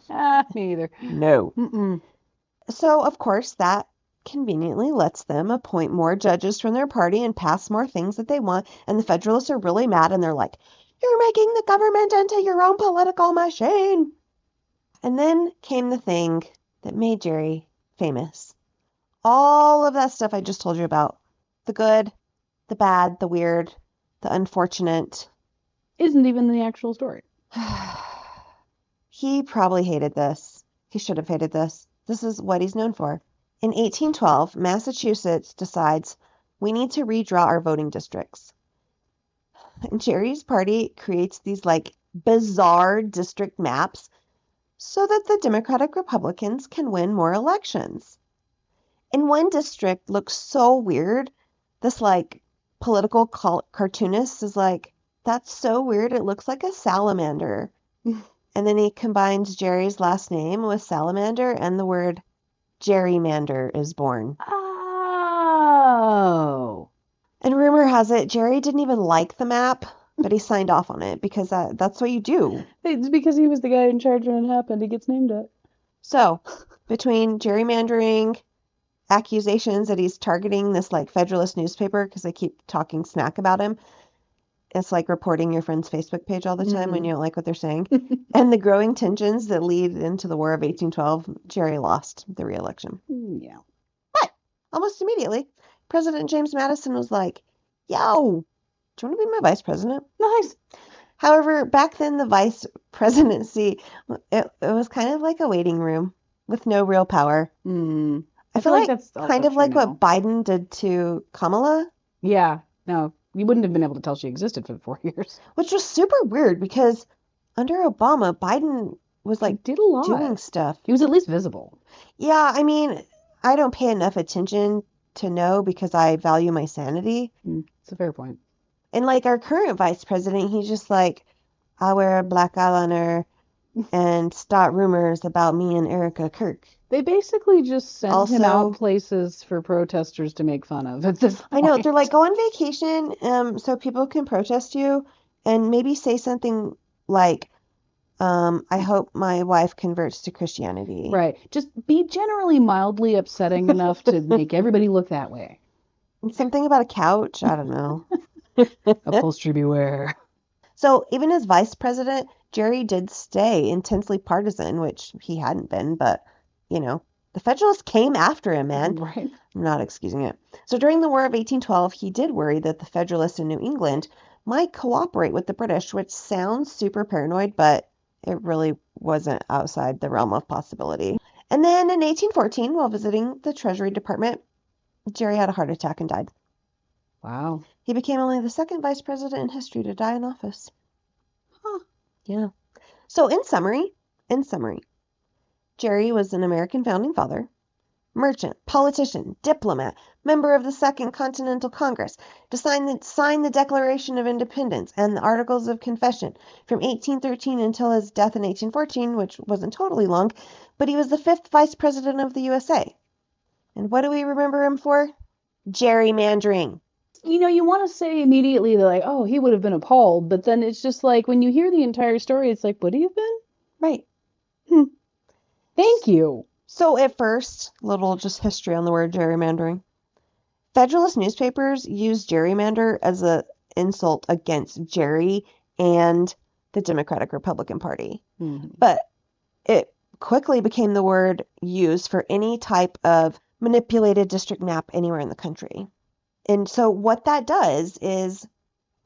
Me either. No. Mm-mm. So, of course, that conveniently lets them appoint more judges from their party and pass more things that they want. And the Federalists are really mad and they're like, you're making the government into your own political machine. And then came the thing that made Gerry famous. All of that stuff I just told you about. The good, the bad, the weird, the unfortunate. Isn't even the actual story. He probably hated this. He should have hated this. This is what he's known for. In 1812, Massachusetts decides we need to redraw our voting districts. And Gerry's party creates these like bizarre district maps so that the Democratic Republicans can win more elections. And one district looks so weird. This like political cartoonist is like, that's so weird. It looks like a salamander. And then he combines Gerry's last name with salamander and the word gerrymander is born. Oh. And rumor has it, Gerry didn't even like the map but he signed off on it because that's what you do. It's because he was the guy in charge when it happened. He gets named it. So, between gerrymandering, accusations that he's targeting this like Federalist newspaper because they keep talking smack about him, it's like reporting your friend's Facebook page all the time when you don't like what they're saying, and the growing tensions that lead into the War of 1812, Gerry lost the re-election. Yeah. But almost immediately, President James Madison was like, yo, do you want to be my vice president? Nice. However, back then, the vice presidency, it was kind of like a waiting room with no real power. I feel like that's kind of like what Biden did to Kamala. Yeah. No, you wouldn't have been able to tell she existed for the 4 years. Which was super weird because under Obama, Biden was like did a lot. doing stuff. He was at least visible. Yeah, I mean, I don't pay enough attention to know because I value my sanity. It's a fair point. And like our current vice president, he's just like, I'll wear a black eyeliner and start rumors about me and Erica Kirk. They basically just sent him Also- out places for protesters to make fun of at this point. I know, they're like, go on vacation so people can protest you and maybe say something like, I hope my wife converts to Christianity. Right. Just be generally mildly upsetting enough to make everybody look that way. And something about a couch. I don't know. Upholstery beware. So even as vice president, Gerry did stay intensely partisan, which he hadn't been, but, you know, the Federalists came after him, man. Right. I'm not excusing it. So during the War of 1812, he did worry that the Federalists in New England might cooperate with the British, which sounds super paranoid, but it really wasn't outside the realm of possibility. And then in 1814, while visiting the Treasury Department, Gerry had a heart attack and died. Wow. He became only the second vice president in history to die in office. Huh. Yeah. So in summary, Gerry was an American founding father, merchant, politician, diplomat, member of the Second Continental Congress, to sign the Declaration of Independence and the Articles of Confession from 1813 until his death in 1814, which wasn't totally long, but he was the fifth vice president of the USA. And what do we remember him for? Gerrymandering. You know, you want to say immediately that, like, oh, he would have been appalled, but then it's just like, when you hear the entire story, it's like, would he have been? Right. Thank you. So at first, little just history on the word gerrymandering. Federalist newspapers used gerrymander as an insult against Gerry and the Democratic Republican Party. But it quickly became the word used for any type of manipulated district map anywhere in the country. And so what that does is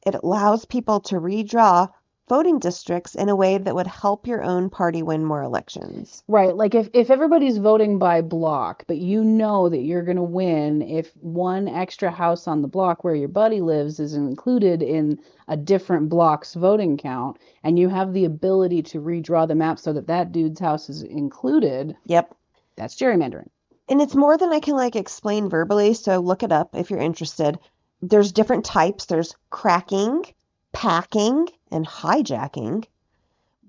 it allows people to redraw voting districts in a way that would help your own party win more elections. Right. Like if everybody's voting by block, but you know that you're going to win if one extra house on the block where your buddy lives is included in a different block's voting count, and you have the ability to redraw the map so that that dude's house is included. Yep. That's gerrymandering. And it's more than I can explain verbally, so look it up if you're interested. There's different types. There's cracking, packing, and hijacking,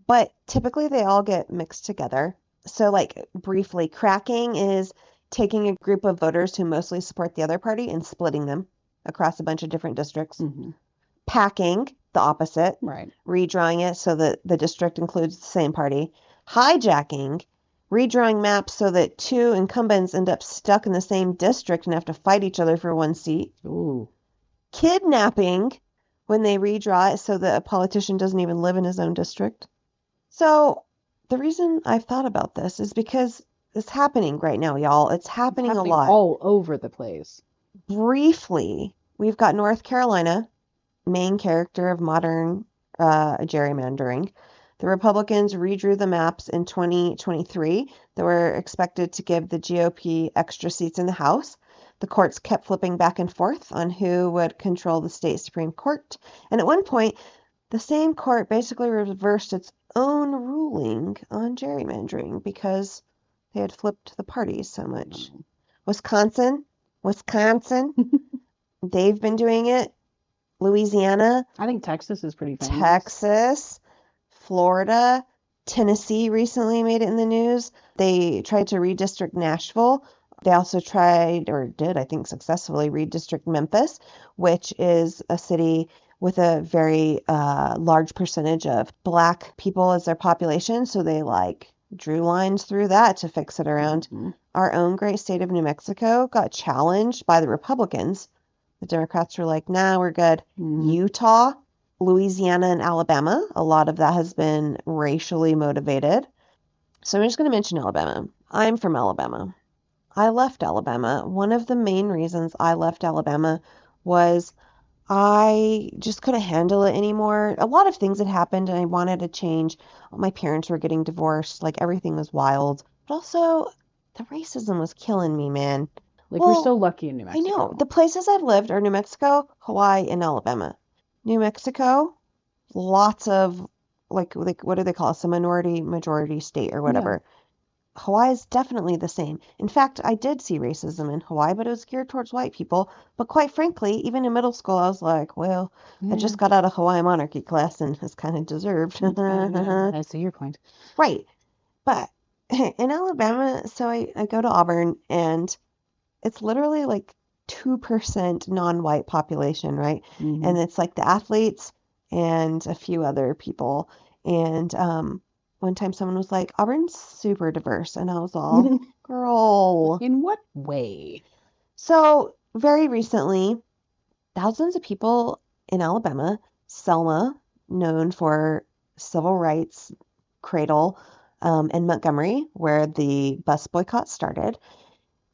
but typically they all get mixed together. So briefly, cracking is taking a group of voters who mostly support the other party and splitting them across a bunch of different districts. Packing, the opposite. Right. Redrawing it so that the district includes the same party. Hijacking, redrawing maps so that two incumbents end up stuck in the same district and have to fight each other for one seat. Ooh. Kidnapping, when they redraw it so that a politician doesn't even live in his own district. So the reason I've thought about this is because it's happening right now, y'all. It's happening a lot. All over the place. Briefly, we've got North Carolina, main character of modern gerrymandering. The Republicans redrew the maps in 2023 that were expected to give the GOP extra seats in the House. The courts kept flipping back and forth on who would control the state Supreme Court. And at one point, the same court basically reversed its own ruling on gerrymandering because they had flipped the parties so much. Wisconsin, they've been doing it. Louisiana. I think Texas is pretty famous. Texas, Florida, Tennessee recently made it in the news. They tried to redistrict Nashville. They also tried, or did, I think, successfully redistrict Memphis, which is a city with a very large percentage of Black people as their population. So they like drew lines through that to fix it around. Mhm. Our own great state of New Mexico got challenged by the Republicans. The Democrats were like, nah, we're good. Mhm. Utah, Louisiana, and Alabama, a lot of that has been racially motivated. So I'm just going to mention Alabama. I'm from Alabama. I left Alabama. One of the main reasons I left Alabama was I just couldn't handle it anymore. A lot of things had happened and I wanted to change. My parents were getting divorced. Like everything was wild. But also, the racism was killing me, man. Like, Well, we're so lucky in New I Mexico. know. The places I've lived are New Mexico, Hawaii, and Alabama. New Mexico, lots of, like what do they call us? A minority majority state or whatever. Hawaii is definitely the same. In fact, I did see racism in Hawaii, but it was geared towards white people. But quite frankly, even in middle school, I was like, well, I just got out of Hawaii monarchy class and it's kind of deserved. I see your point. Right. But in Alabama, so I go to Auburn and it's literally like 2% non-white population, right? Mhm. And it's like the athletes and a few other people. And one time someone was like, Auburn's super diverse. And I was all, girl. In what way? So very recently, thousands of people in Alabama, Selma, known for civil rights cradle, and Montgomery, where the bus boycott started,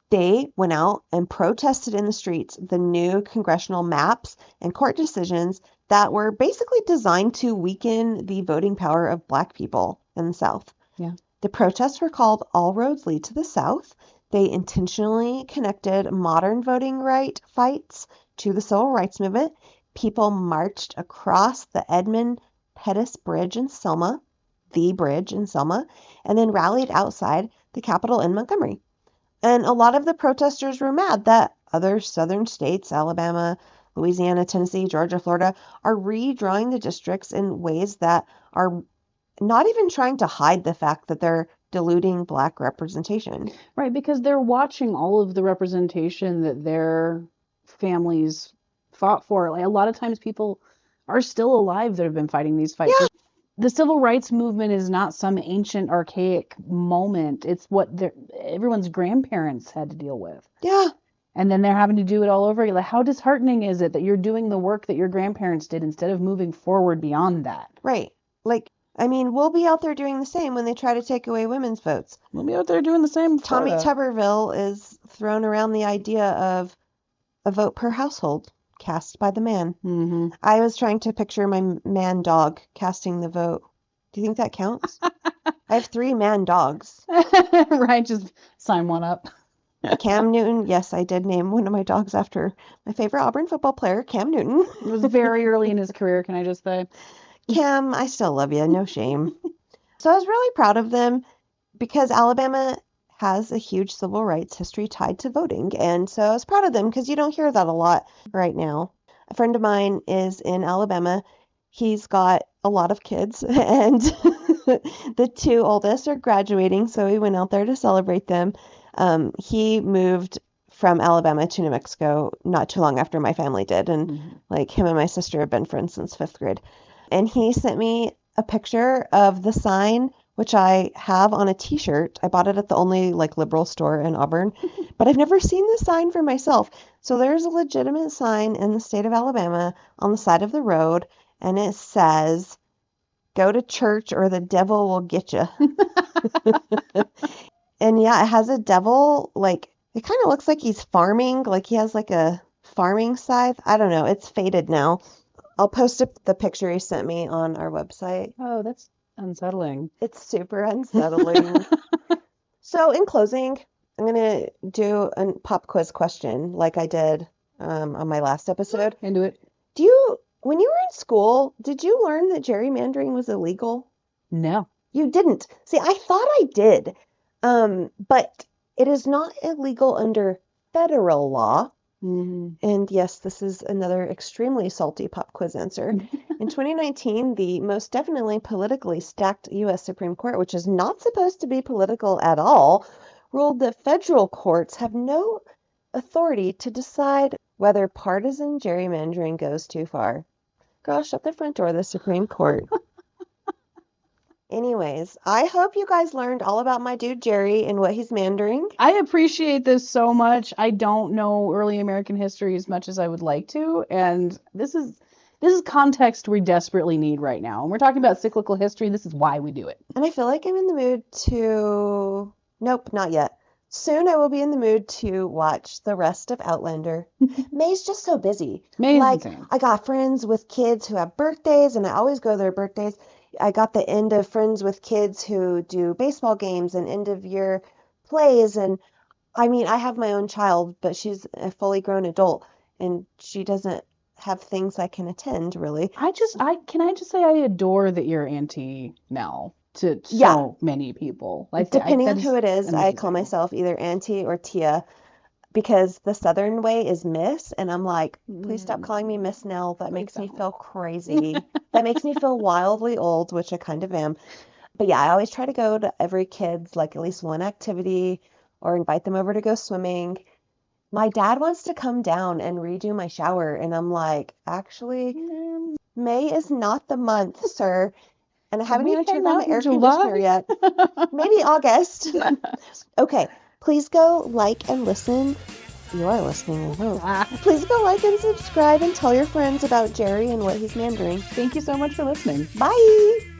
they went out and protested in the streets the new congressional maps and court decisions that were basically designed to weaken the voting power of Black people in the South. Yeah. The protests were called All Roads Lead to the South. They intentionally connected modern voting right fights to the civil rights movement. People marched across the Edmund Pettus Bridge in Selma, the bridge in Selma, and then rallied outside the Capitol in Montgomery. And a lot of the protesters were mad that other southern states, Alabama, Louisiana, Tennessee, Georgia, Florida, are redrawing the districts in ways that are not even trying to hide the fact that they're diluting Black representation. Right, because they're watching all of the representation that their families fought for. Like, a lot of times people are still alive that have been fighting these fights. Yeah. The civil rights movement is not some ancient, archaic moment. It's what everyone's grandparents had to deal with. Yeah. And then they're having to do it all over again. Like, how disheartening is it that you're doing the work that your grandparents did instead of moving forward beyond that? Right. Like, I mean, we'll be out there doing the same when they try to take away women's votes. We'll be out there doing the same. Tommy Tuberville is throwing around the idea of a vote per household cast by the man. Mm-hmm. I was trying to picture my man dog casting the vote. Do you think that counts? I have 3 man dogs. Right, just sign one up. Cam Newton. Yes, I did name one of my dogs after my favorite Auburn football player, Cam Newton. It was very early in his career, can I just say? Cam, I still love you. No shame. So I was really proud of them because Alabama has a huge civil rights history tied to voting. And so I was proud of them because you don't hear that a lot right now. A friend of mine is in Alabama. He's got a lot of kids and the 2 oldest are graduating. So we went out there to celebrate them. He moved from Alabama to New Mexico not too long after my family did. And like him and my sister have been friends since 5th grade. And he sent me a picture of the sign, which I have on a t-shirt. I bought it at the only like liberal store in Auburn, but I've never seen the sign for myself. So there's a legitimate sign in the state of Alabama on the side of the road, and it says, "Go to church or the devil will get you." And yeah, it has a devil, like it kind of looks like he's farming, like he has like a farming scythe. I don't know. It's faded now. I'll post the picture he sent me on our website. Oh, that's unsettling. It's super unsettling. So in closing, I'm going to do a pop quiz question like I did on my last episode. Into it. When you were in school, did you learn that gerrymandering was illegal? No. You didn't. See, I thought I did. But it is not illegal under federal law. Mm-hmm. And yes, this is another extremely salty pop quiz answer. In 2019, the most definitely politically stacked U.S. Supreme Court, which is not supposed to be political at all, ruled that federal courts have no authority to decide whether partisan gerrymandering goes too far. Girl, shut the front door of the Supreme Court. Anyways, I hope you guys learned all about my dude Jerry and what he's mandering. I appreciate this so much. I don't know early American history as much as I would like to, and this is context we desperately need right now. And we're talking about cyclical history. This is why we do it. And I feel like I'm in the mood to... Nope, not yet. Soon I will be in the mood to watch the rest of Outlander. May's just so busy. May's like, insane. I got friends with kids who have birthdays, and I always go to their birthdays. I got the end of friends with kids who do baseball games and end of year plays. And I mean, I have my own child, but she's a fully grown adult, and she doesn't have things I can attend, really. Can I just say I adore that you're Auntie Mel to Yeah. so many people. Like, Depending on that who it is, I call amazing. myself either Auntie or Tia, because the Southern way is Miss, and I'm like, please stop calling me Miss Nell. That makes me feel crazy. That makes me feel wildly old, which I kind of am. But yeah, I always try to go to every kid's, like, at least one activity or invite them over to go swimming. My dad wants to come down and redo my shower, and I'm like, actually, May is not the month, sir. And I haven't We even turned hang on my out in air July. conditioner yet. Maybe August. Okay, please go like and listen. You are listening, I hope. Please go like and subscribe and tell your friends about Jerry and what he's mandering. Thank you so much for listening. Bye!